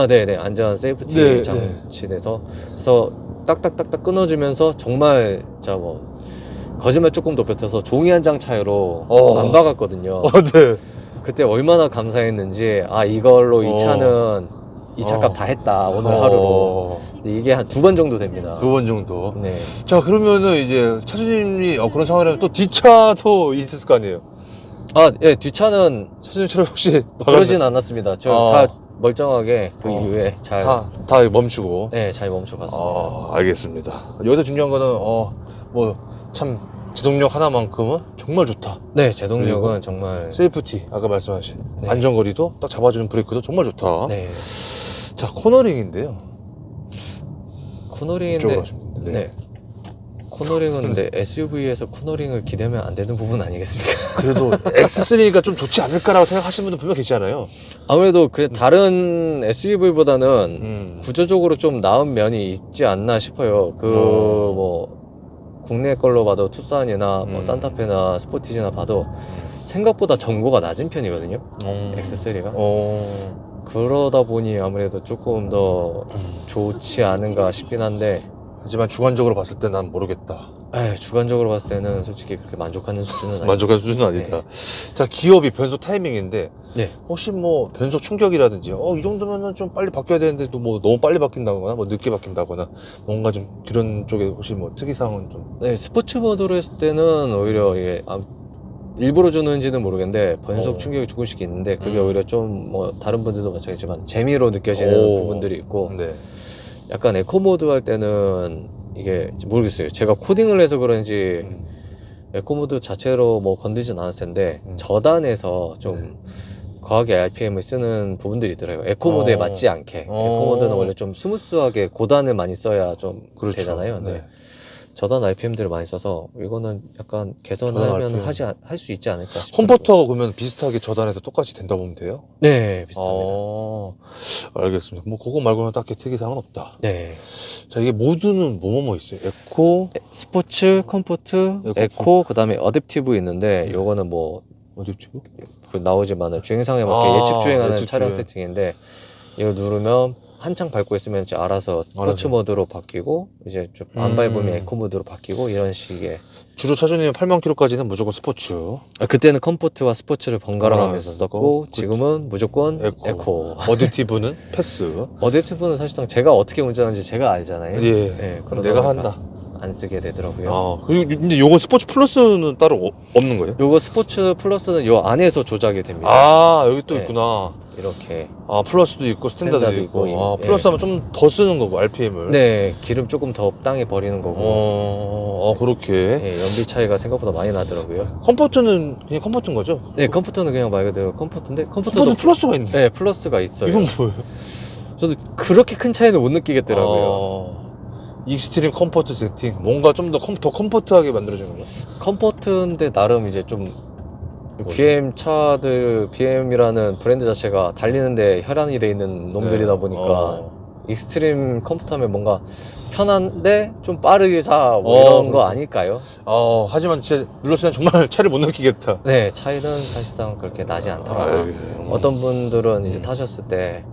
네네. 안전 세이프티 네, 장치돼서 그래서 딱딱딱딱 끊어주면서 정말 뭐 거짓말 조금 더 뱉어서 종이 한 장 차이로 안 박았거든요. 네. 그때 얼마나 감사했는지, 이걸로 이 차는 이 차값 다 했다 오늘 하루로. 근데 이게 한 2번 정도 됩니다. 2번 정도. 네. 자, 그러면은 이제 차주님이 그런 상황이라면 또 뒷차도 있을 거 아니에요? 예, 뒷차는 차주님처럼 혹시 그러진 않았습니다. 저 다 멀쩡하게 그 이후에 잘 다 멈추고. 네, 잘 멈춰갔습니다. 알겠습니다. 여기서 중요한 거는 뭐 참 제동력 하나만큼은 정말 좋다. 네, 제동력은 그리고 정말 세이프티, 아까 말씀하신 네. 안전거리도 딱 잡아주는 브레이크도 정말 좋다. 네. 자, 코너링인데요. 코너링인데 이쪽으로 하시면 됩니다. 네. 코너링은 근데 SUV에서 코너링을 기대면 안 되는 부분 아니겠습니까? 그래도 X3가 좀 좋지 않을까라고 생각하시는 분들 분명 계시잖아요. 아무래도 그 다른 SUV보다는 구조적으로 좀 나은 면이 있지 않나 싶어요. 뭐 국내 걸로 봐도 투싼이나 뭐 산타페나 스포티지나 봐도 생각보다 전고가 낮은 편이거든요. X3가. 그러다 보니 아무래도 조금 더 좋지 않은가 싶긴 한데, 하지만 주관적으로 봤을 때 난 모르겠다. 주관적으로 봤을 때는 솔직히 그렇게 만족하는 수준은 아니에요. 만족할 수준은 아니다. 자, 기업이 변속 타이밍인데 네. 혹시 뭐 변속 충격이라든지 이 정도면은 좀 빨리 바뀌어야 되는데 또 뭐 너무 빨리 바뀐다거나 뭐 늦게 바뀐다거나 뭔가 좀 그런 쪽에 혹시 뭐 특이사항은 좀. 네, 스포츠 모드로 했을 때는 오히려 이게 일부러 주는지는 모르겠는데 변속 충격이 조금씩 있는데 그게 오히려 좀 뭐 다른 분들도 마찬가지지만 재미로 느껴지는 부분들이 있고, 네. 약간 에코 모드 할 때는 이게 모르겠어요. 제가 코딩을 해서 그런지 에코 모드 자체로 뭐 건드진 않았을 텐데 저단에서 좀 과하게 RPM을 쓰는 부분들이 있더라고요. 에코 모드에 맞지 않게. 에코 모드는 원래 좀 스무스하게 고단을 많이 써야 좀 그렇죠. 되잖아요. 네. 저단 RPM들을 많이 써서 이거는 약간 개선하면 할 수 있지 않을까 싶어요. 컴포터하고 그러면 비슷하게 저단해서 똑같이 된다 보면 돼요? 네, 비슷합니다. 알겠습니다. 뭐 그거 말고는 딱히 특이사항은 없다. 네. 자, 이게 모드는 뭐뭐 있어요? 에코, 스포츠, 컴포트, 에코, 그다음에 어댑티브 있는데 요거는 뭐 어댑티브? 나오지만은 주행상에 맞게 예측 주행하는 예측 차량 주행. 세팅인데 이거 누르면 한창 밟고 있으면 이제 알아서 스포츠 알아서. 모드로 바뀌고 이제 좀 안 밟으면 에코 모드로 바뀌고 이런 식의. 주로 차주님 8만 킬로까지는 무조건 스포츠. 그때는 컴포트와 스포츠를 번갈아 가면서 썼고 그- 지금은 무조건 에코. 에코. 어댑티브는 패스. 어댑티브는 사실상 제가 어떻게 운전하는지 제가 알잖아요. 예. 그럼 내가 그러다 보니까 한다. 안 쓰게 되더라고요. 아, 근데 요거 스포츠 플러스는 따로 없는 거예요? 요거 스포츠 플러스는 요 안에서 조작이 됩니다. 아, 여기 또 네. 있구나. 이렇게. 아, 플러스도 있고 스탠다드도 스탠다드 있고. 있고, 아, 예. 플러스 하면 좀 더 쓰는 거고, RPM을. 네, 기름 조금 더 땅에 버리는 거고. 그렇게. 예, 연비 차이가 생각보다 많이 나더라고요. 컴포트는 그냥 컴포트인 거죠? 네, 컴포터는 그냥 말 그대로 컴포터인데 컴포터도 컴포트 플러스가 있네. 네, 플러스가 있어요. 이건 뭐예요? 저도 그렇게 큰 차이는 못 느끼겠더라고요. 익스트림 컴포트 세팅. 뭔가 좀 더 컴포트하게 만들어진 건가? 컴포트인데 나름 이제 좀 BM 차들, BM이라는 브랜드 자체가 달리는데 혈안이 돼 있는 놈들이다 네. 보니까 익스트림 컴포터면 뭔가 편한데 좀 빠르게 자 뭐 이런 거 그렇구나. 아닐까요? 하지만 진짜 눌렀을 때 정말 차를 못 느끼겠다. 네, 차이는 사실상 그렇게 나지 않더라고요. 어떤 분들은 이제 타셨을 때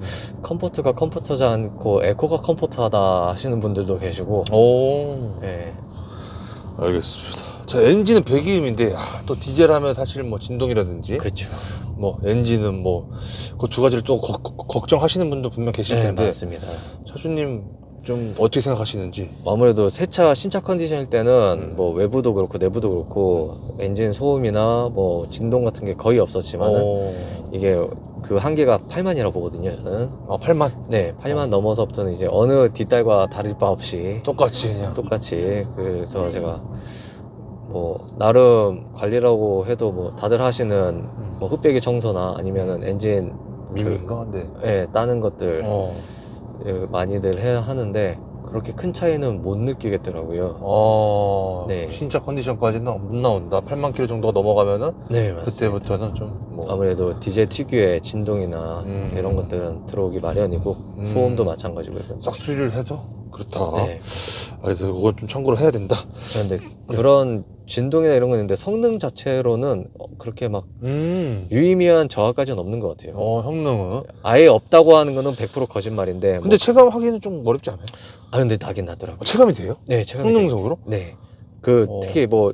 컴포트가 컴포터지 않고 에코가 컴포터하다 하시는 분들도 계시고. 네. 알겠습니다. 자, 엔진은 배기음인데 또 디젤 하면 사실 뭐 진동이라든지 그렇죠. 뭐 엔진은 뭐 그 두 가지를 또 걱정하시는 분도 분명 계실 네, 텐데 맞습니다. 차주님 좀 어떻게 생각하시는지. 아무래도 새 차 신차 컨디션일 때는 뭐 외부도 그렇고 내부도 그렇고 엔진 소음이나 뭐 진동 같은 게 거의 없었지만은 이게 그 한계가 8만이라고 보거든요, 저는. 8만 네, 8만 넘어서부터는 이제 어느 뒷달과 다를 바 없이 똑같이 그냥. 똑같이. 그래서 제가 뭐 나름 관리라고 해도 뭐 다들 하시는 뭐 흡배기 청소나 아니면은 엔진 미미인가? 네. 예, 따는 것들 많이들 해야 하는데 그렇게 큰 차이는 못 느끼겠더라고요. 네. 신차 컨디션까지는 못 나온다. 8만 킬로 정도가 넘어가면은 네, 맞습니다. 그때부터는 좀 뭐 아무래도 디젤 특유의 진동이나 이런 것들은 들어오기 마련이고 소음도 마찬가지고요. 싹수리를 해도 그렇다. 네. 그래서 그건 좀 참고로 해야 된다. 그런데 그런 진동이나 이런 건 있는데 성능 자체로는 그렇게 막 유의미한 저하까지는 없는 것 같아요. 성능은. 아예 없다고 하는 거는 100% 거짓말인데. 근데 체감하기는 좀 어렵지 않아요? 근데 나긴 나더라고요. 체감이 돼요? 네, 체감이 성능적으로? 네. 특히 뭐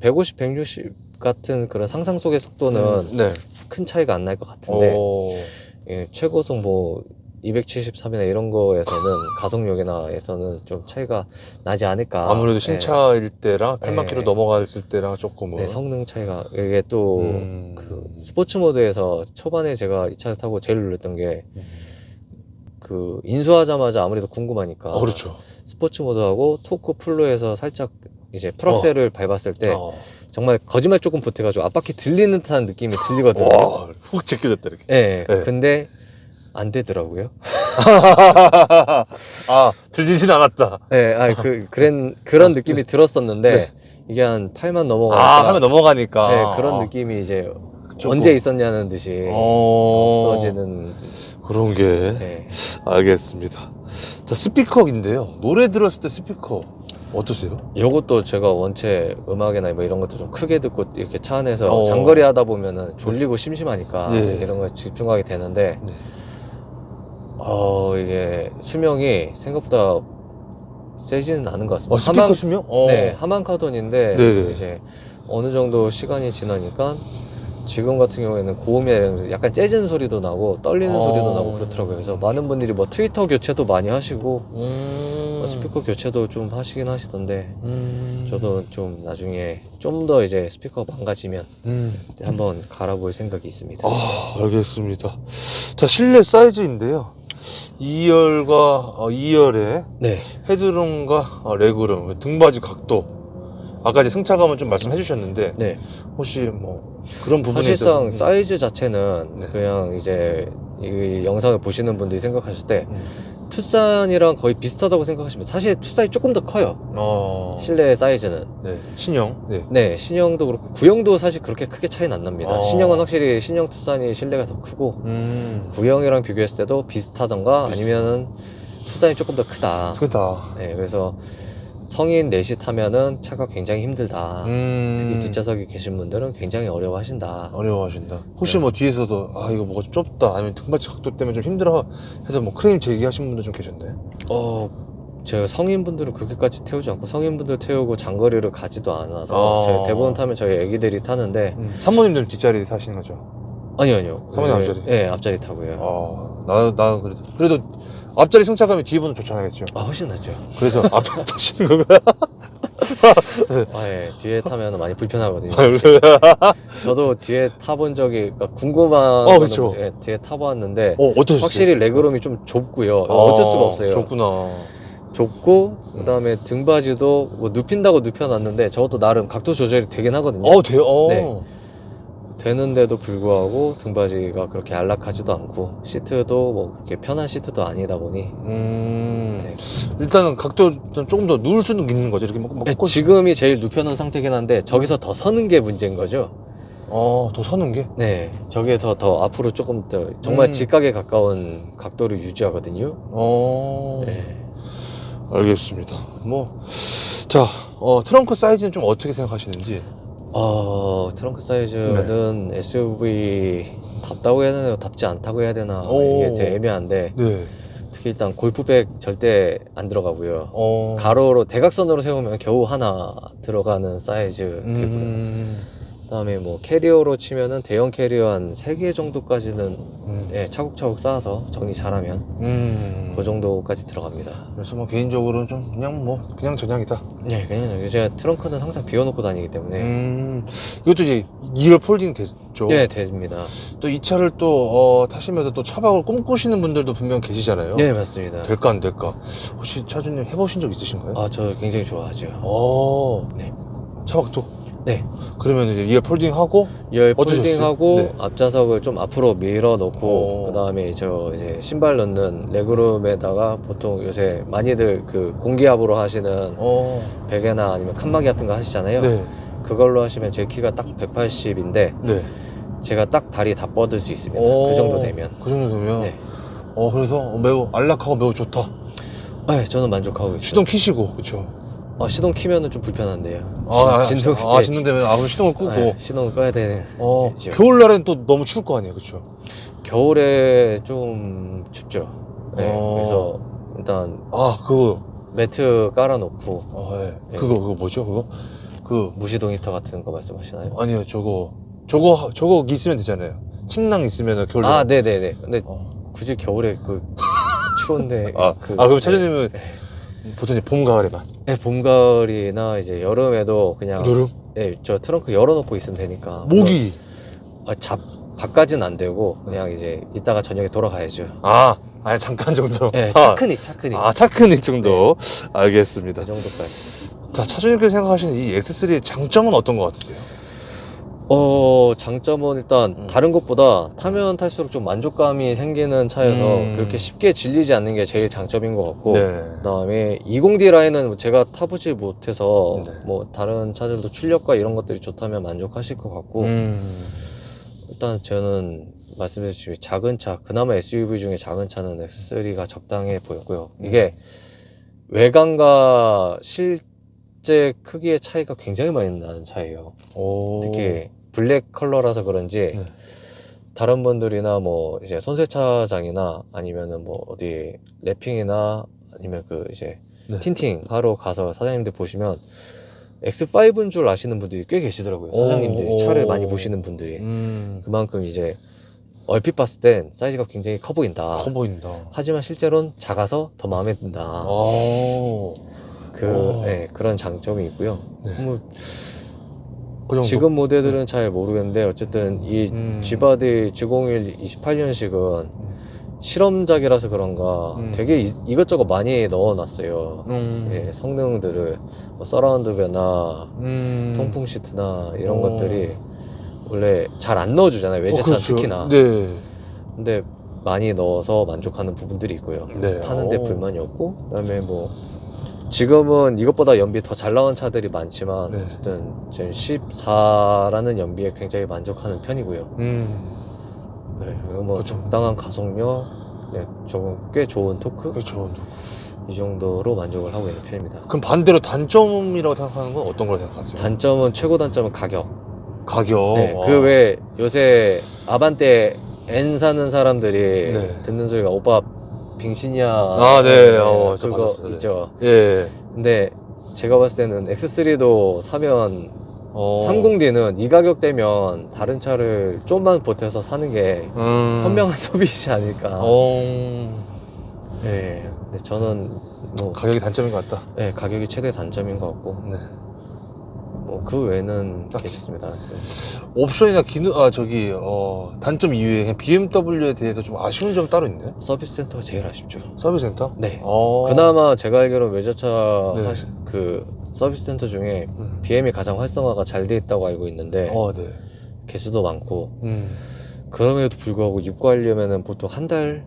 150, 160 같은 그런 상상 속의 속도는 네. 큰 차이가 안 날 것 같은데 예, 최고속 뭐 273이나 이런 거에서는 가속력이나에서는 좀 차이가 나지 않을까. 아무래도 신차일 때랑 8만 네. 킬로 넘어갔을 때랑 조금은. 네, 성능 차이가. 이게 또 그 스포츠 모드에서 초반에 제가 이 차를 타고 제일 놀랐던 게 그 인수하자마자 아무래도 궁금하니까 그렇죠. 스포츠 모드하고 토크 풀로에서 살짝 이제 풀악셀을 밟았을 때 정말 거짓말 조금 보태가지고 앞바퀴 들리는 듯한 느낌이 들리거든요. 와, 훅 제껴졌다 이렇게. 네, 네. 근데 안 되더라고요. 들리진 않았다. 네, 그런 느낌이 들었었는데 네. 이게 한 8만 넘어가니까. 하면 넘어가니까. 네, 그런 느낌이 이제 언제 있었냐는 듯이 없어지는. 그런 게. 네. 알겠습니다. 자, 스피커인데요. 노래 들었을 때 스피커 어떠세요? 이것도 제가 원체 음악이나 뭐 이런 것도 좀 크게 듣고 이렇게 차 안에서 어. 장거리 하다 보면은 졸리고 심심하니까 예. 이런 거에 집중하게 되는데 네. 이게 수명이 생각보다 세지는 않은 것 같습니다. 스피커 수명? 네, 하만 카돈인데 네네. 이제 어느 정도 시간이 지나니까 지금 같은 경우에는 고음이 약간 재즈는 소리도 나고 떨리는 소리도 나고 그렇더라고요. 그래서 많은 분들이 뭐 트위터 교체도 많이 하시고 스피커 교체도 좀 하시긴 하시던데 저도 좀 나중에 좀 더 이제 스피커가 망가지면 한번 갈아볼 생각이 있습니다. 알겠습니다. 자, 실내 사이즈인데요. 2열과 2열에 네, 헤드룸과 레그룸, 등받이 각도. 아까 이제 승차감은 좀 말씀해 주셨는데 네. 혹시 뭐 그런 부분에 사실상 있어서- 사이즈 자체는 네. 그냥 이제 이 영상을 보시는 분들이 생각하실 때 투싼이랑 거의 비슷하다고 생각하시면 사실 투싼이 조금 더 커요. 실내 사이즈는. 네. 신형. 네. 네, 신형도 그렇고 구형도 사실 그렇게 크게 차이는 안 납니다. 신형은 확실히 신형 투싼이 실내가 더 크고 구형이랑 비교했을 때도 비슷하던가 아니면은 투싼이 조금 더 크다. 크다. 네, 그래서 성인 넷이 타면은 차가 굉장히 힘들다. 특히 음. 뒷좌석에 계신 분들은 굉장히 어려워하신다. 어려워하신다. 혹시 네. 뭐 뒤에서도 아 이거 뭐가 좀 좁다 아니면 등받이 각도 때문에 좀 힘들어 해서 뭐 크레임 제기하신 분도 좀 계셨나요? 제가 성인분들을 그렇게까지 태우지 않고 성인분들 태우고 장거리를 가지도 않아서 저희 대부분 타면 저희 애기들이 타는데 사모님들은 뒷자리 타시는 거죠? 아니요. 사모님 이제, 앞자리? 네, 앞자리 타고요. 나 그래도 앞자리 승차감이 뒤에 보는 좋잖아요. 훨씬 낫죠. 그래서 앞에 타시는 건가요? 예, 뒤에 타면 많이 불편하거든요. 아, 저도 뒤에 타본 적이 그러니까 궁금한 거는 그쵸. 예, 뒤에 타보았는데 어떠셨어요? 확실히 레그룸이 좀 좁고요. 어쩔 수가 없어요. 좁구나. 좁고 그다음에 등받이도 뭐 눕힌다고 눕혀놨는데 저것도 나름 각도 조절이 되긴 하거든요. 돼요? 네. 되는데도 불구하고 등받이가 그렇게 안락하지도 않고 시트도 뭐 그렇게 편한 시트도 아니다 보니 네. 일단은 각도 좀 조금 더 누울 수는 있는 거죠. 이렇게 막 네, 지금이 제일 눕혀놓은 상태긴 한데 저기서 더 서는 게 문제인 거죠. 더 서는 게? 네, 저기에서 더 앞으로 조금 더 정말 직각에 가까운 각도를 유지하거든요. 네. 알겠습니다. 자, 트렁크 사이즈는 좀 어떻게 생각하시는지? 트렁크 사이즈는 SUV 답다고 해야 되나 답지 않다고 해야 되나 이게 되게 애매한데 네. 특히 일단 골프백 절대 안 들어가고요. 가로로 대각선으로 세우면 겨우 하나 들어가는 사이즈 되고요. 그다음에 뭐 캐리어로 치면은 대형 캐리어 한 3개 정도까지는 예, 차곡차곡 쌓아서 정리 잘하면 그 정도까지 들어갑니다. 그래서 뭐 개인적으로는 좀 그냥 전향이다. 네, 그냥 제가 트렁크는 항상 비워놓고 다니기 때문에 이것도 이제 2열 폴딩 됐죠? 예, 됩니다. 또 이 차를 또 타시면서 또 차박을 꿈꾸시는 분들도 분명 계시잖아요. 네, 맞습니다. 될까 안 될까? 혹시 차주님 해보신 적 있으신가요? 저 굉장히 좋아하죠. 네. 네. 차박도? 네. 그러면 이제 2열 폴딩하고 2열 어떠셨어요? 폴딩하고 네. 앞좌석을 좀 앞으로 밀어 놓고 그다음에 이제 신발 넣는 레그룸에다가 보통 요새 많이들 그 공기압으로 하시는 베개나 아니면 칸막이 같은 거 하시잖아요. 네. 그걸로 하시면 제 키가 딱 180인데 네. 제가 딱 다리 다 뻗을 수 있습니다. 그 정도 되면. 그 정도 되면? 네. 그래서 매우 안락하고 매우 좋다. 네, 저는 만족하고 있어요. 시동 키시고, 그쵸? 시동 키면은 좀 불편한데요. 진동 되면 그럼 시동을 끄고. 네, 시동을 꺼야 되는. 겨울날엔 또 너무 추울 거 아니에요, 그쵸? 겨울에 좀 춥죠. 네, 그래서 일단 그거. 매트 깔아놓고. 네. 네. 그거 뭐죠, 그거? 무시동 히터 같은 거 말씀하시나요? 아니요, 저거 있으면 되잖아요. 침낭 있으면 겨울에. 네네네. 근데 굳이 겨울에 추운데. 그럼 차주님은 보통 이제 봄, 가을에만? 네, 봄, 가을이나 이제 여름에도 그냥. 여름? 네, 저 트렁크 열어놓고 있으면 되니까. 모기? 밖까지는 안 되고, 그냥 이제 이따가 저녁에 돌아가야죠. 아니, 잠깐 정도. 네, 차크닉. 차크닉 정도. 알겠습니다. 그 정도까지. 자, 차주님께서 생각하시는 이 X3의 장점은 어떤 것 같으세요? 장점은 일단 다른 것보다 타면 탈수록 좀 만족감이 생기는 차여서 그렇게 쉽게 질리지 않는 게 제일 장점인 것 같고, 그다음에 20D 라인은 제가 타보지 못해서 뭐 다른 차들도 출력과 이런 것들이 좋다면 만족하실 것 같고, 일단 저는 말씀드렸듯이 작은 차, 그나마 SUV 중에 작은 차는 X3가 적당해 보였고요. 이게 외관과 실제 크기의 차이가 굉장히 많이 나는 차예요. 특히 블랙 컬러라서 그런지 다른 분들이나 뭐 이제 손세차장이나 아니면은 뭐 어디 랩핑이나 아니면 이제 틴팅 하러 가서 사장님들 보시면 X5인 줄 아시는 분들이 꽤 계시더라고요. 사장님들이 차를 많이 보시는 분들이. 그만큼 이제 얼핏 봤을 땐 사이즈가 굉장히 커 보인다. 하지만 실제로는 작아서 더 마음에 든다. 그런 장점이 있고요. 지금 모델들은 잘 모르겠는데 어쨌든 이 G바디 G01 28년식은 실험작이라서 그런가 되게 이것저것 많이 넣어놨어요. 성능들을 뭐 서라운드 배나 통풍 시트나 이런 것들이 원래 잘 안 넣어주잖아요. 외제차는 특히나. 근데 많이 넣어서 만족하는 부분들이 있고요. 타는데 불만이 없고, 그다음에 뭐 지금은 이것보다 연비 더 잘 나온 차들이 많지만 어쨌든 지금 14라는 연비에 굉장히 만족하는 편이고요. 그리고 뭐 적당한 가속력, 조금 꽤 좋은 토크. 이 정도로 만족을 하고 있는 편입니다. 그럼 반대로 단점이라고 생각하는 건 어떤 걸 생각하세요? 단점은 최고 단점은 가격. 가격. 네, 아. 그 외에 요새 아반떼 N 사는 사람들이 네. 듣는 소리가 오빠 빙신이야. 아, 네. 저 그거 봤었어요. 네. 있죠. 예. 근데 제가 봤을 때는 X3도 사면 30D는 이 가격대면 다른 차를 좀만 보태서 사는 게 현명한 소비이지 않을까. 네, 근데 저는 뭐 가격이 단점인 것 같다. 네, 가격이 최대 단점인 것 같고 네. 뭐 그 외에는 딱히. 괜찮습니다. 옵션이나 기능, 단점 이외에 그냥 BMW에 대해서 좀 아쉬운 점 따로 있나요? 서비스 센터가 제일 아쉽죠. 서비스 센터? 네. 어. 그나마 제가 알기로 외제차 네. 그 서비스 센터 중에 BM이 가장 활성화가 잘 돼 있다고 알고 있는데 네. 개수도 많고 그럼에도 불구하고 입고하려면은 보통 한 달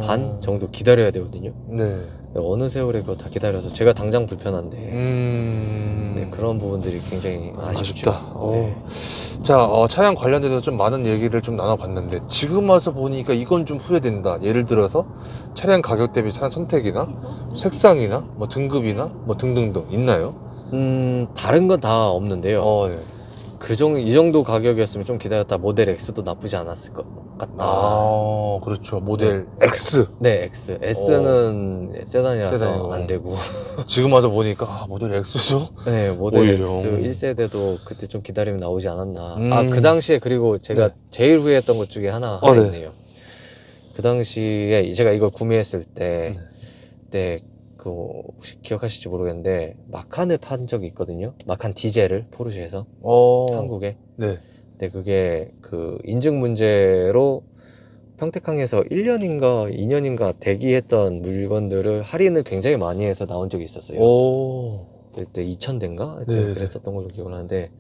반 정도 기다려야 되거든요. 네. 어느 세월에 그거 다 기다려서 제가 당장 불편한데 네, 그런 부분들이 굉장히 아쉽죠. 아쉽다. 네. 자, 차량 관련돼서 좀 많은 얘기를 좀 나눠봤는데 지금 와서 보니까 이건 좀 후회된다. 예를 들어서 차량 가격 대비 차량 선택이나 색상이나 뭐 등급이나 뭐 등등등 있나요? 다른 건 다 없는데요. 네. 이 정도 가격이었으면 좀 기다렸다 모델 X도 나쁘지 않았을 것 같다. 그렇죠. 모델 X. 네, X. S는 세단이라서 세단이고. 안 되고. 지금 와서 보니까 모델 X죠? 네, 모델 오히려. X 1세대도 그때 좀 기다리면 나오지 않았나. 음. 그 당시에 그리고 제가 네. 제일 후회했던 것 중에 하나 네. 있네요. 그 당시에 제가 이걸 구매했을 때, 혹시 기억하실지 모르겠는데, 마칸을 판 적이 있거든요. 마칸 디젤을 포르쉐에서. 한국에. 네. 근데 그게 그 인증 문제로 평택항에서 1년인가 2년인가 대기했던 물건들을 할인을 굉장히 많이 해서 나온 적이 있었어요. 그때 2,000대인가? 네. 그랬었던 걸로 기억을 하는데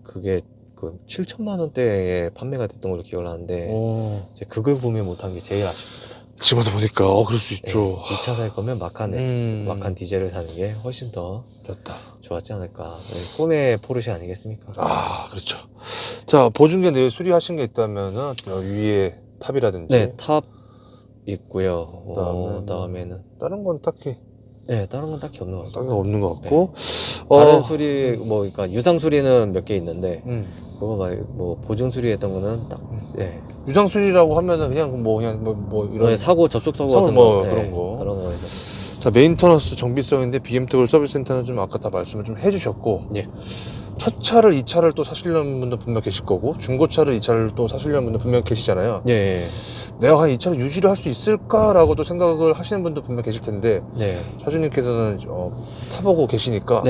그게 그 7천만 원대에 판매가 됐던 걸로 기억을 하는데 이제 그걸 구매 못한 게 제일 아쉽습니다. 지금 와서 보니까 그럴 수 있죠. 2차 살 거면 마칸 마칸 디젤을 사는 게 훨씬 더 좋다. 좋았지 않을까. 꿈의 포르쉐 아니겠습니까? 그렇죠. 자, 보증금 내에 수리하신 게 있다면은 위에 탑이라든지. 네, 탑 있고요. 그다음에는 다른 건 딱히 다른 건 딱히 없는 것 같습니다. 딱히 없는 것 같고. 다른 수리 그러니까 유상 수리는 몇 개 있는데 그거 말고 보증 수리했던 거는 딱 유상 수리라고 하면은 그냥 이런 사고 접촉 사고 사고 같은 뭐 거 그런 거. 그런 거에서. 자, 메인터넌스 정비성인데 BMW 서비스 센터는 좀 아까 다 말씀을 좀 해주셨고. 첫 차를 이 차를 또 사시려는 분도 분명 계실 거고 중고차를 이 차를 또 사시려는 분도 분명 계시잖아요. 내가 과연 이 차를 유지를 할 수 있을까라고 또 생각을 하시는 분도 분명 계실 텐데 차주님께서는 타보고 계시니까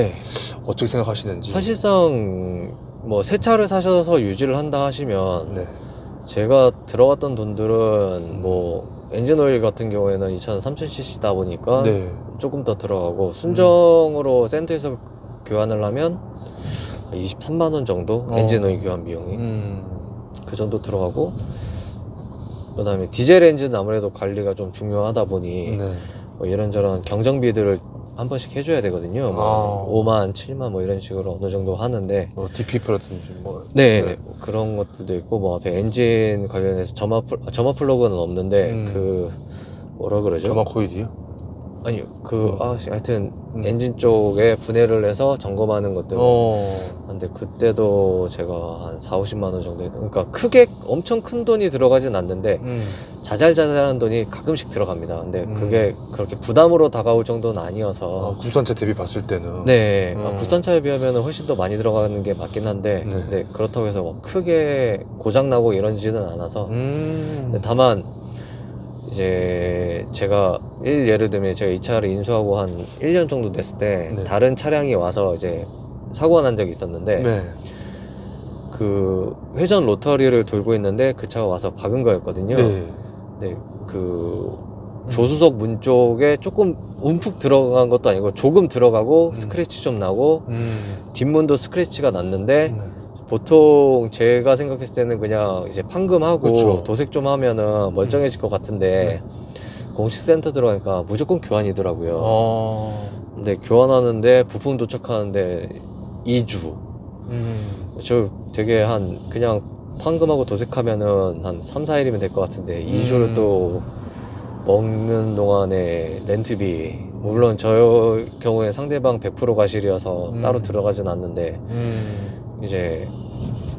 어떻게 생각하시는지. 사실상 뭐 새 차를 사셔서 유지를 한다 하시면 제가 들어갔던 돈들은 뭐 엔진 오일 같은 경우에는 이 차는 3000cc다 보니까 조금 더 들어가고 순정으로 센터에서 교환을 하면 23만 원 정도 엔진 오일 교환 비용이 그 정도 들어가고 그 다음에 디젤 엔진은 아무래도 관리가 좀 중요하다 보니 뭐 이런저런 경정비들을 한 번씩 해줘야 되거든요. 뭐 5만, 7만 뭐 이런 식으로 어느 정도 하는데 DPF라든지 뭐 뭐 그런 것들도 있고 뭐 앞에 엔진 관련해서 점화 플러그는 없는데 그 뭐라 그러죠? 점화 코일이요? 아니요 하여튼 엔진 쪽에 분해를 해서 점검하는 것들 근데 그때도 제가 한 4-50만 원 정도 그러니까 크게 엄청 큰 돈이 들어가진 않는데 자잘자잘한 돈이 가끔씩 들어갑니다. 근데 그게 그렇게 부담으로 다가올 정도는 아니어서 국산차 대비 봤을 때는 국산차에 비하면 훨씬 더 많이 들어가는 게 맞긴 한데 근데 그렇다고 해서 뭐 크게 고장나고 이런지는 않아서 근데 다만 이제 제가 예를 들면 제가 이 차를 인수하고 한 1년 정도 됐을 때 다른 차량이 와서 이제 사고가 난 적이 있었는데 그 회전 로터리를 돌고 있는데 그 차가 와서 박은 거였거든요. 근데 그 조수석 문 쪽에 조금 움푹 들어간 것도 아니고 조금 들어가고 스크래치 좀 나고 뒷문도 스크래치가 났는데 보통 제가 생각했을 때는 그냥 이제 판금하고 도색 좀 하면은 멀쩡해질 것 같은데 공식 센터 들어가니까 무조건 교환이더라고요. 근데 교환하는데 부품 도착하는데 2주. 저 되게 그냥 판금하고 도색하면은 한 3-4일이면 될 것 같은데 2주를 또 먹는 동안에 렌트비, 물론 저 경우에 상대방 100% 과실이어서 따로 들어가진 않는데 이제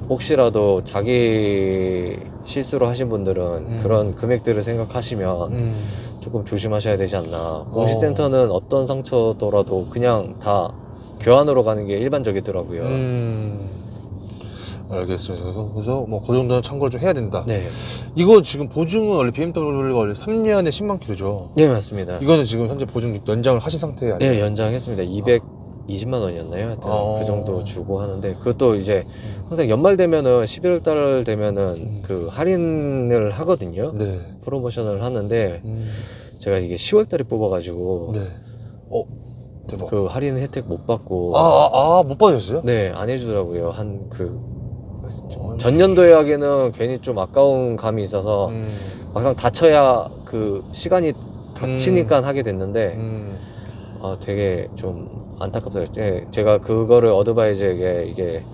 혹시라도 자기 실수로 하신 분들은 그런 금액들을 생각하시면 조금 조심하셔야 되지 않나. 공시센터는 어떤 상처더라도 그냥 다 교환으로 가는 게 일반적이더라고요. 알겠습니다. 그래서 뭐 그 정도는 참고를 좀 해야 된다. 네. 이거 지금 보증은 원래 BMW가 원래 3년에 10만 킬로죠. 네, 맞습니다. 이거는 지금 현재 보증 연장을 하신 상태 아니에요? 네, 연장했습니다. 220만 원이었나요? 하여튼 그 정도 주고 하는데, 그것도 이제 항상 연말 되면은 11월 달 되면은 그 할인을 하거든요. 네. 프로모션을 하는데 제가 이게 10월 달에 뽑아가지고 네. 대박. 그 할인 혜택 못 받고 못 받으셨어요? 네, 안 해주더라고요. 한 전년도 예약에는 괜히 좀 아까운 감이 있어서 막상 다쳐야 그 시간이 닥치니까 하게 됐는데 되게 좀 안타깝더라고요. 제가 그거를 어드바이저에게 이게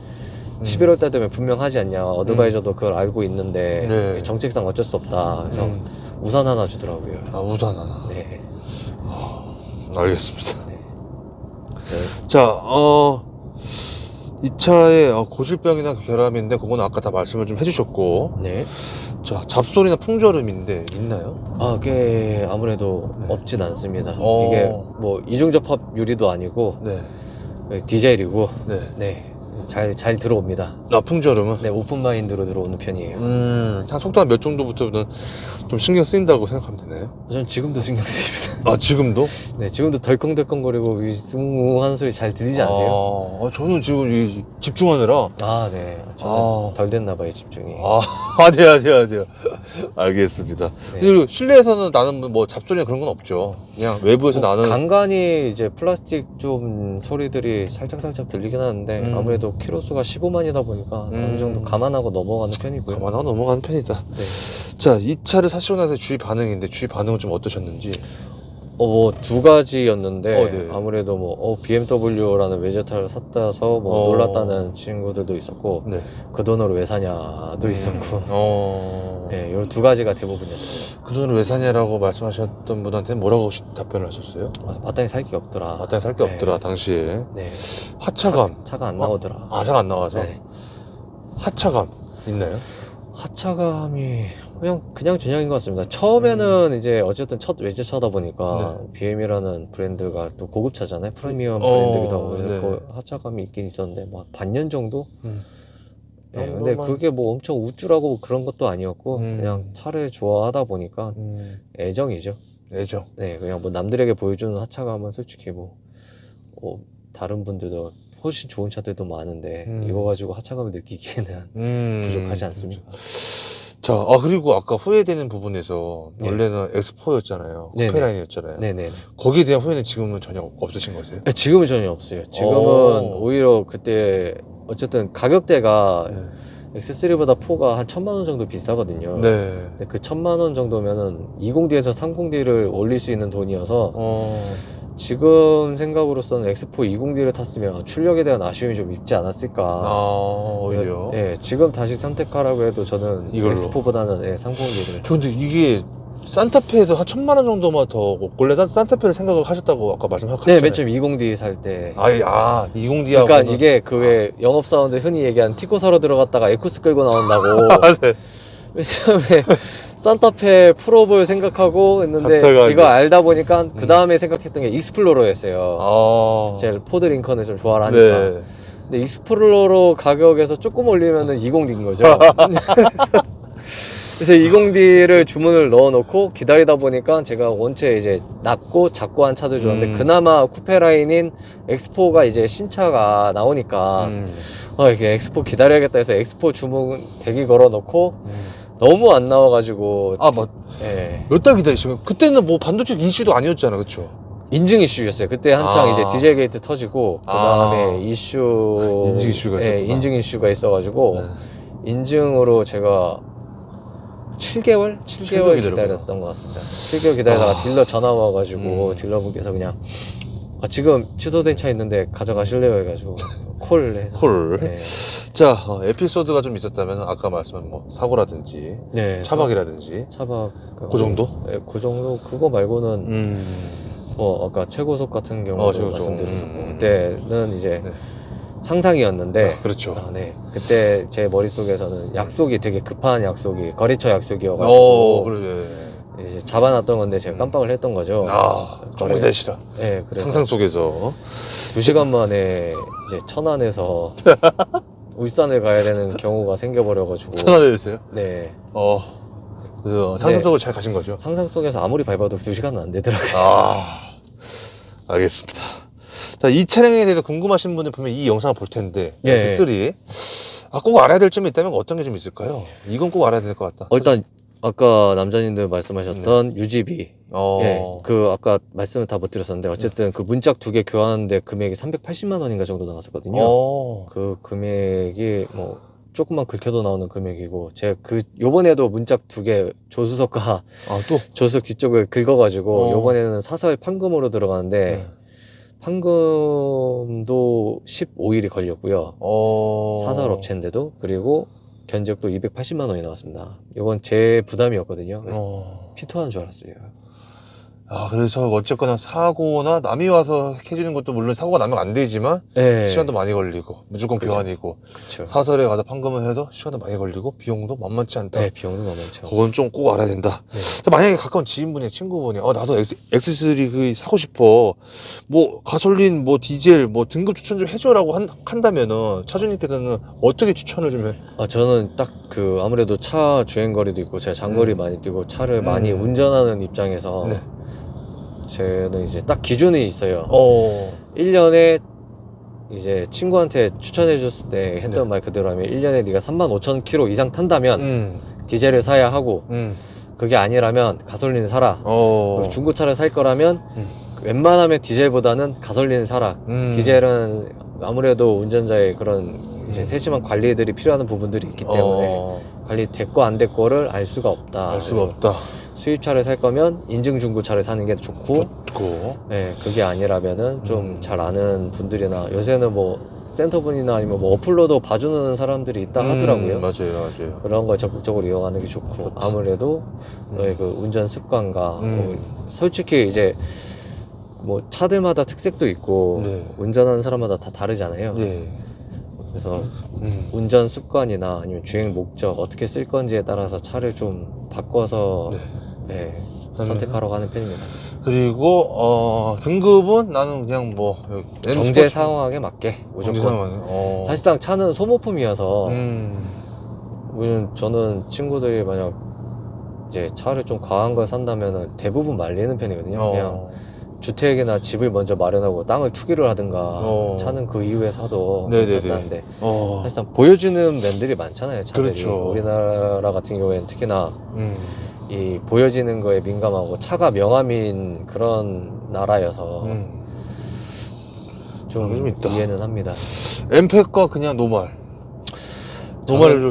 11월 달 되면 분명 하지 않냐, 어드바이저도 그걸 알고 있는데 네. 정책상 어쩔 수 없다. 그래서 우산 하나 주더라고요. 우산 하나. 네. 알겠습니다. 네. 자, 이 차의 고질병이나 결함인데 그거는 아까 다 말씀을 좀 해주셨고, 네. 자, 잡소리나 풍절음인데 있나요? 그게 아무래도 네. 없진 않습니다. 어. 이게 뭐 이중접합 유리도 아니고 네. 디젤이고, 네. 네, 잘 들어옵니다. 풍절음은? 네, 오픈 마인드로 들어오는 편이에요. 한 속도 한 몇 정도부터는 좀 신경 쓰인다고 생각하면 되나요? 전 지금도 신경 쓰입니다. 지금도? 네, 지금도 덜컹덜컹거리고 이 숭숭하는 소리 잘 들리지 않으세요? 저는 지금 집중하느라. 네, 저는 덜 됐나 봐요, 집중이. 아니요. 알겠습니다. 네. 그리고 실내에서는 나는 뭐 잡소리나 그런 건 없죠. 그냥 외부에서 나는. 간간히 이제 플라스틱 좀 소리들이 살짝 들리긴 하는데 아무래도 키로수가 15만이다 보니까 어느 정도 감안하고 넘어가는 편이고요. 감안하고 넘어가는 편이다. 네. 자, 이 차를 사시고 나서 주위 반응인데, 주위 반응은 좀 어떠셨는지? 뭐 두 가지였는데 네. 아무래도 뭐 BMW라는 외제차를 샀다서 뭐 놀랐다는 친구들도 있었고, 네. 그 돈으로 왜 사냐도 있었고, 네, 요 두 가지가 대부분이었어요. 그 돈을 왜 사냐라고 말씀하셨던 분한테 뭐라고 답변을 하셨어요? 마땅히 살 게 없더라. 마땅히 살 게 없더라, 당시에. 네. 하차감. 차가 안 나오더라. 차가 안 나와서. 네. 하차감 있나요? 하차감이 그냥 것 같습니다. 처음에는 이제 어쨌든 첫 외제차다 보니까 BM이라는 브랜드가 또 고급차잖아요. 프리미엄 브랜드기도 하고, 그래서 네. 그 하차감이 있긴 있었는데 뭐 반년 정도? 네, 정도만. 근데 그게 뭐 엄청 우쭐하고 그런 것도 아니었고 그냥 차를 좋아하다 보니까 애정이죠. 애정. 네, 그냥 뭐 남들에게 보여주는 하차감은 솔직히 다른 분들도 훨씬 좋은 차들도 많은데 이거 가지고 하차감을 느끼기에는 부족하지 않습니까? 자, 그리고 아까 후회되는 부분에서 원래는 X4였잖아요. 쿠페라인이었잖아요. 네네. 거기에 대한 후회는 지금은 전혀 없으신 거세요? 지금은 전혀 없어요. 지금은 오히려 그때 어쨌든 가격대가 X3보다 4가 한 1000만 원 정도 비싸거든요. 네. 근데 그 1000만 원 정도면은 20D에서 30D를 올릴 수 있는 돈이어서 지금 생각으로서는 X4 20D를 탔으면 출력에 대한 아쉬움이 좀 있지 않았을까. 오히려. 네, 지금 다시 선택하라고 해도 저는 이걸로. X4보다는 30D를. 근데 이게 산타페에서 한 1000만 원 정도만 더, 원래 산타페를 생각을 하셨다고 아까 말씀하셨잖아요. 네, 맨 처음 20D 살 때. 20D하고. 그러니까 이게 그 왜 영업사원들 흔히 얘기하는 티코 사러 들어갔다가 에쿠스 끌고 나온다고. 네. 맨 처음에 산타페 풀어볼 생각하고 했는데 산타가 이거 알다 보니까 그 다음에 생각했던 게 익스플로러였어요. 제가 포드 링컨을 좀 좋아하니까. 네. 근데 익스플로러 가격에서 조금 올리면은 20D인 거죠. 그래서 20D를 주문을 넣어놓고 기다리다 보니까 제가 원체 이제 낮고 작고 한 차들 좋아하는데 그나마 쿠페 라인인 X4가 이제 신차가 나오니까 이게 X4 기다려야겠다 해서 X4 주문 대기 걸어놓고 너무 안 나와가지고 예. 몇 달 기다리시고 그때는 뭐 반도체 이슈도 아니었잖아, 그쵸? 인증 이슈였어요. 그때 한창 이제 디젤 게이트 터지고 그 다음에 인증 이슈가 있었구나. 인증 이슈가 있어가지고 인증으로 제가 7개월 기다렸던 것 같습니다. 7개월 기다리다가 딜러 전화 와가지고 딜러분께서 그냥 지금 취소된 차 있는데 가져가실래요 해가지고 콜해서. 콜. 네. 자, 에피소드가 좀 있었다면 아까 말씀한 뭐 사고라든지 네. 차박이라든지 차박. 그 정도? 네, 그 정도. 그거 말고는 뭐 아까 최고속 같은 경우도 최고속. 말씀드렸었고 그때는 이제 네. 상상이었는데. 그렇죠. 네. 그때 제 머릿속에서는 약속이 되게 급한 약속이 거래처 약속이어가지고. 그래. 이제 잡아놨던 건데 제가 깜빡을 했던 거죠. 정말 대시라. 네, 그래서 상상 속에서 2시간 만에 이제 천안에서 울산을 가야 되는 경우가 생겨버려가지고. 천안에서요? 네. 그래서 상상 속으로 잘 가신 거죠? 상상 속에서 아무리 밟아도 2시간은 안 되더라고요. 알겠습니다. 자, 이 차량에 대해서 궁금하신 분들 분명 이 영상을 볼 텐데 S3 꼭 알아야 될 점이 있다면 어떤 게 좀 있을까요? 이건 꼭 알아야 될 것 같다. 일단 아까 남자님들 말씀하셨던 UGB. 예, 그 아까 말씀을 다 못 드렸었는데 어쨌든 그 문짝 2개 교환하는데 금액이 380만 원인가 정도 나왔었거든요. 그 금액이 뭐 조금만 긁혀도 나오는 금액이고 제가 요번에도 문짝 2개 조수석과 또 조수석 뒤쪽을 긁어가지고 요번에는 사설 판금으로 들어가는데 판금도 15일이 걸렸고요. 사설 업체인데도. 그리고 견적도 280만 원이 나왔습니다. 이건 제 부담이었거든요. 그래서 피토하는 줄 알았어요. 그래서 어쨌거나 사고나 남이 와서 해주는 것도 물론 사고가 나면 안 되지만 시간도 많이 걸리고 무조건 교환이고 사설에 가서 판금을 해도 시간도 많이 걸리고 비용도 만만치 않다. 네, 비용도 만만치 않고. 그건 좀 꼭 알아야 된다. 만약에 가까운 지인분이 친구분이 나도 X3 그 사고 싶어, 뭐 가솔린 뭐 디젤 뭐 등급 추천 좀 해줘라고 한다면은 차주님께서는 어떻게 추천을 좀 해? 저는 딱 아무래도 차 주행거리도 있고 제가 장거리 많이 뛰고 차를 많이 운전하는 입장에서 저는 이제 딱 기준이 있어요. 1년에 이제 친구한테 추천해 줬을 때 했던 말 그대로 하면 1년에 네가 35,000km 이상 탄다면 디젤을 사야 하고 그게 아니라면 가솔린 사라. 그리고 중고차를 살 거라면 웬만하면 디젤보다는 가솔린 사라. 디젤은 아무래도 운전자의 그런 이제 세심한 관리들이 필요한 부분들이 있기 때문에 관리 됐고 안 됐고를 알 수가 없다. 수입차를 살 거면 인증 중고차를 사는 게 좋고, 네, 그게 아니라면은 좀 잘 아는 분들이나 요새는 뭐 센터분이나 아니면 뭐 어플로도 봐주는 사람들이 있다 하더라고요. 맞아요. 그런 걸 적극적으로 이용하는 게 좋고, 아무래도 너의 그 운전 습관과 솔직히 이제 뭐 차들마다 특색도 있고 운전하는 사람마다 다 다르잖아요. 그래서 운전 습관이나 아니면 주행 목적 어떻게 쓸 건지에 따라서 차를 좀 바꿔서 선택하러 가는 편입니다. 그리고 등급은 나는 그냥 뭐 경제 상황에 맞게 무조건. 사실상 차는 소모품이어서 저는 친구들이 만약 이제 차를 좀 과한 걸 산다면 대부분 말리는 편이거든요. 그냥 주택이나 집을 먼저 마련하고 땅을 투기를 하든가 차는 그 이후에 사도 괜찮다는데 사실상 보여주는 면들이 많잖아요, 차들이. 우리나라 같은 경우에는 특히나 이 보여지는 거에 민감하고 차가 명함인 그런 나라여서 좀 있다. 이해는 합니다. 엠팩과 그냥 노말을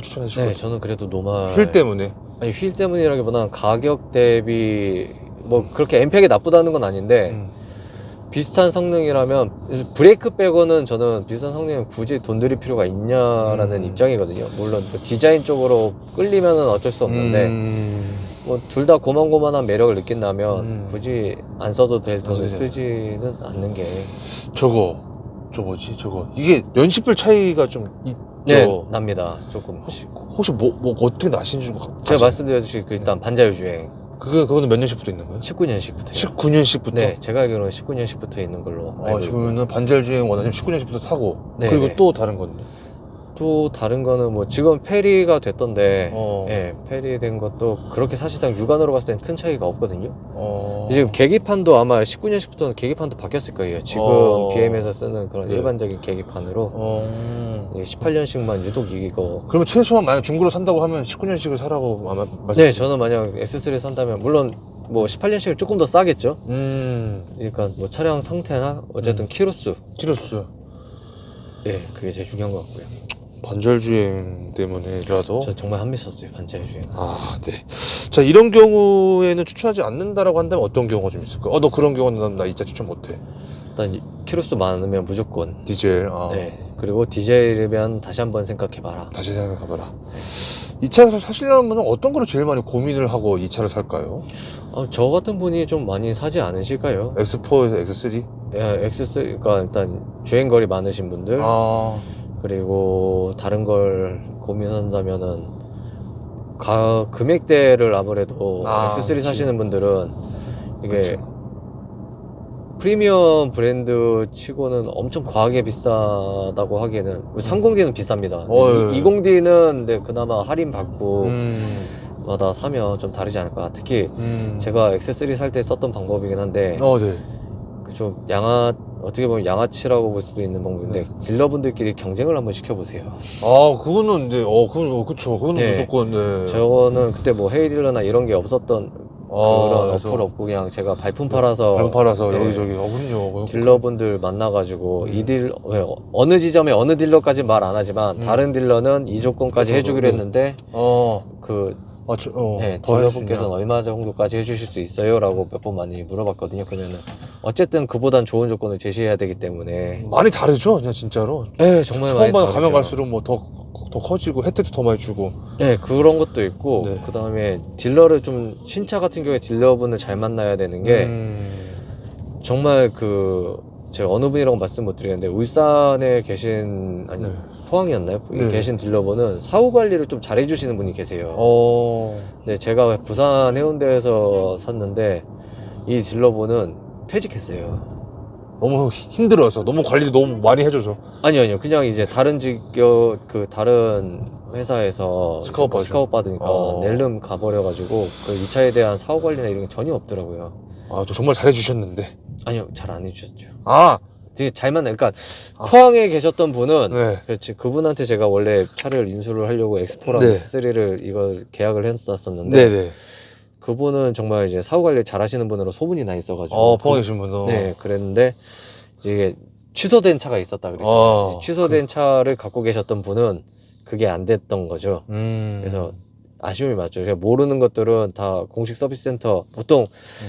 추천해 주고. 네, 저는 그래도 노말. 휠 때문에? 아니, 휠 때문이라기보다는 가격 대비 뭐 그렇게 엠팩이 나쁘다는 건 아닌데 비슷한 성능이라면 브레이크 빼고는 저는 비슷한 성능이면 굳이 돈 들일 필요가 있냐라는 입장이거든요. 물론 그 디자인 쪽으로 끌리면은 어쩔 수 없는데 뭐 둘 다 고만고만한 매력을 느낀다면 굳이 안 써도 될 돈을 쓰지는 않는 게. 저거 이게 연식별 차이가 좀 있죠? 네, 납니다. 조금씩. 혹시 뭐 어떻게 나신 줄 제가 말씀드렸듯이 일단 반자율 주행. 그거는 몇 년식부터 있는 거예요? 19년식부터요. 19년식부터? 네, 제가 알기로는 19년식부터 있는 걸로 알고 있고요. 그러면 반자율 주행 원하시면 19년식부터 타고. 그리고 또 다른 건데? 또 다른 거는 뭐 지금 페리가 됐던데 페리 된 것도 그렇게 사실상 육안으로 봤을 땐 큰 차이가 없거든요. 지금 계기판도 아마 19년식부터는 계기판도 바뀌었을 거예요. 지금 BM에서 쓰는 그런 일반적인 계기판으로 18년식만 유독 이거. 그러면 최소한 만약 중고로 산다고 하면 19년식을 사라고 아마 네, 저는 만약 S3 산다면 물론 뭐 18년식을 조금 더 싸겠죠. 그러니까 뭐 차량 상태나 어쨌든 키로수. 네, 그게 제일 중요한 것 같고요. 반자율 주행 때문에라도 저 정말 한밌었어요, 반자율 주행. 네. 자, 이런 경우에는 추천하지 않는다라고 한다면 어떤 경우가 좀 있을까? 너 그런 경우는 나 이 차 추천 못해. 일단 키로수 많으면 무조건. 디젤. 네. 그리고 디젤이면 다시 한번 생각해봐라. 다시 생각해봐라. 이 차를 사시려면 어떤 거를 제일 많이 고민을 하고 이 차를 살까요? 저 같은 분이 좀 많이 사지 않으실까요? X4에서 X3? 예, X3가 일단 주행거리 많으신 분들, 그리고 다른 걸 고민한다면은 금액대를 아무래도 X3 그치. 사시는 분들은 이게 그렇죠. 프리미엄 브랜드 치고는 엄청 과하게 비싸다고 하기에는 30D는 비쌉니다. 예. 20D는 네, 그나마 할인 받고 음. 마다 사면 좀 다르지 않을까. 특히 제가 X3 살 때 썼던 방법이긴 한데 네. 좀 어떻게 보면 양아치라고 볼 수도 있는 방법인데 딜러분들끼리 경쟁을 한번 시켜보세요. 그거는 네, 그쵸. 그거는 네. 무조건 네. 저는 그때 뭐 헤이딜러나 이런 게 없었던 그런 그래서 어플 없고 그냥 제가 발품 팔아서 네. 여기저기 그럼요. 딜러분들 만나가지고 음. 어느 지점에 어느 딜러까지 말 안 하지만 다른 딜러는 이 조건까지 그래서, 해주기로 네. 했는데 네, 더 딜러분께서는 얼마 정도까지 해주실 수 있어요? 라고 몇 번 많이 물어봤거든요. 그러면은 어쨌든 그보단 좋은 조건을 제시해야 되기 때문에 많이 다르죠, 그냥 진짜로. 네, 정말 많이 처음만 다르죠. 가면 갈수록 뭐 더 커지고 혜택도 더 많이 주고. 네, 그런 것도 있고 네. 그 다음에 딜러를 좀 신차 같은 경우에 딜러분을 잘 만나야 되는 게 정말 제가 어느 분이라고 말씀 못 드리겠는데 울산에 계신 네. 포항이었나요? 네. 계신 딜러분은 사후 관리를 좀 잘해주시는 분이 계세요. 네, 제가 부산 해운대에서 샀는데 이 딜러분은 퇴직했어요. 너무 힘들어서 너무 관리를 너무 많이 해줘서. 아니요, 그냥 이제 다른 다른 회사에서 스카웃 받으니까 낼름 가버려가지고 이 차에 대한 사후 관리나 이런 게 전혀 없더라고요. 또 정말 잘해주셨는데. 아니요, 잘 안 해주셨죠. 되게 잘 그러니까 포항에 계셨던 분은 네. 그렇지, 그분한테 제가 원래 차를 인수를 하려고 엑스포랑 네. X3를 이걸 계약을 했었었는데 네네. 그분은 정말 이제 사후 관리 잘하시는 분으로 소문이 나 있어가지고 포항에 계신 분도. 네, 그랬는데 이제 취소된 차가 있었다 그랬죠. 취소된 차를 갖고 계셨던 분은 그게 안 됐던 거죠. 그래서 아쉬움이 많죠. 제가 모르는 것들은 다 공식 서비스 센터, 보통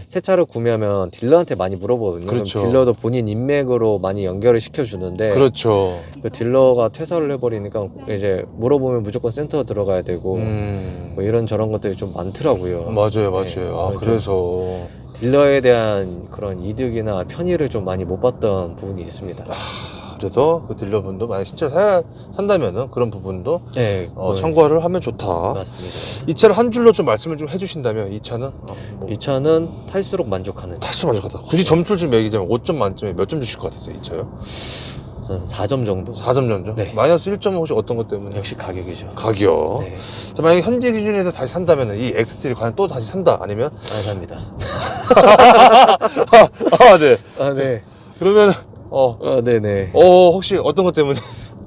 새 차를 구매하면 딜러한테 많이 물어보거든요. 그렇죠. 그럼 딜러도 본인 인맥으로 많이 연결을 시켜주는데 그렇죠. 그 딜러가 퇴사를 해버리니까 이제 물어보면 무조건 센터 들어가야 되고 뭐 이런 저런 것들이 좀 많더라고요. 맞아요. 네, 그래서 딜러에 대한 그런 이득이나 편의를 좀 많이 못 봤던 부분이 있습니다. 그래서 그 딜러분도 만약 진짜 산다면은 그런 부분도 네, 참고를 하면 좋다. 맞습니다. 이 차를 한 줄로 좀 말씀을 좀 해주신다면 이 차는 이 차는 탈수록 만족하는 탈수록 만족하다. 굳이 점수를 좀 매기자면 5점 만점에 몇 점 주실 것 같으세요, 이 차요? 저는 4점 정도. 4점 정도? 네. 마이너스 1점은 혹시 어떤 것 때문에? 역시 가격이죠. 가격. 네. 자, 만약에 현재 기준에서 다시 산다면 이 X3 과연 또 다시 산다 아니면? 안 삽니다. 네. 네. 그러면 네네. 혹시 어떤 것 때문에?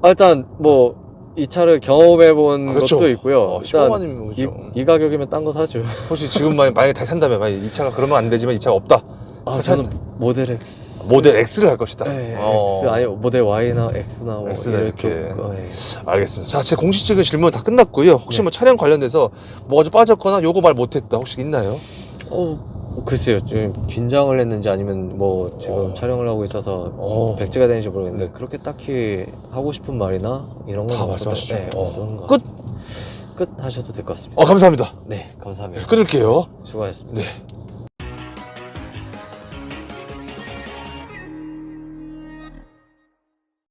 일단 뭐 이 차를 경험해 본 그렇죠. 것도 있고요. 15만이면 그죠. 이 가격이면 딴 거 사죠. 혹시 지금 만약에 다시 산다면 만약에 이 차가 그러면 안 되지만 이 차가 없다. 저는 모델 X. 모델 X를 할 것이다. 네, X 아니 모델 Y나 X나 뭐 X나 이렇게. 네. 알겠습니다. 자, 제 공식적인 질문 다 끝났고요. 혹시 뭐 차량 관련돼서 뭐가 좀 빠졌거나 요거 말 못했다 혹시 있나요? 글쎄요, 좀 긴장을 했는지 아니면 뭐 지금 촬영을 하고 있어서 백지가 되는지 모르겠는데 그렇게 딱히 하고 싶은 말이나 이런 건 다 말씀하시죠. 없었던 것 끝! 같습니다. 끝 하셔도 될 것 같습니다. 감사합니다. 네, 감사합니다. 끊을게요. 수고하셨습니다. 네.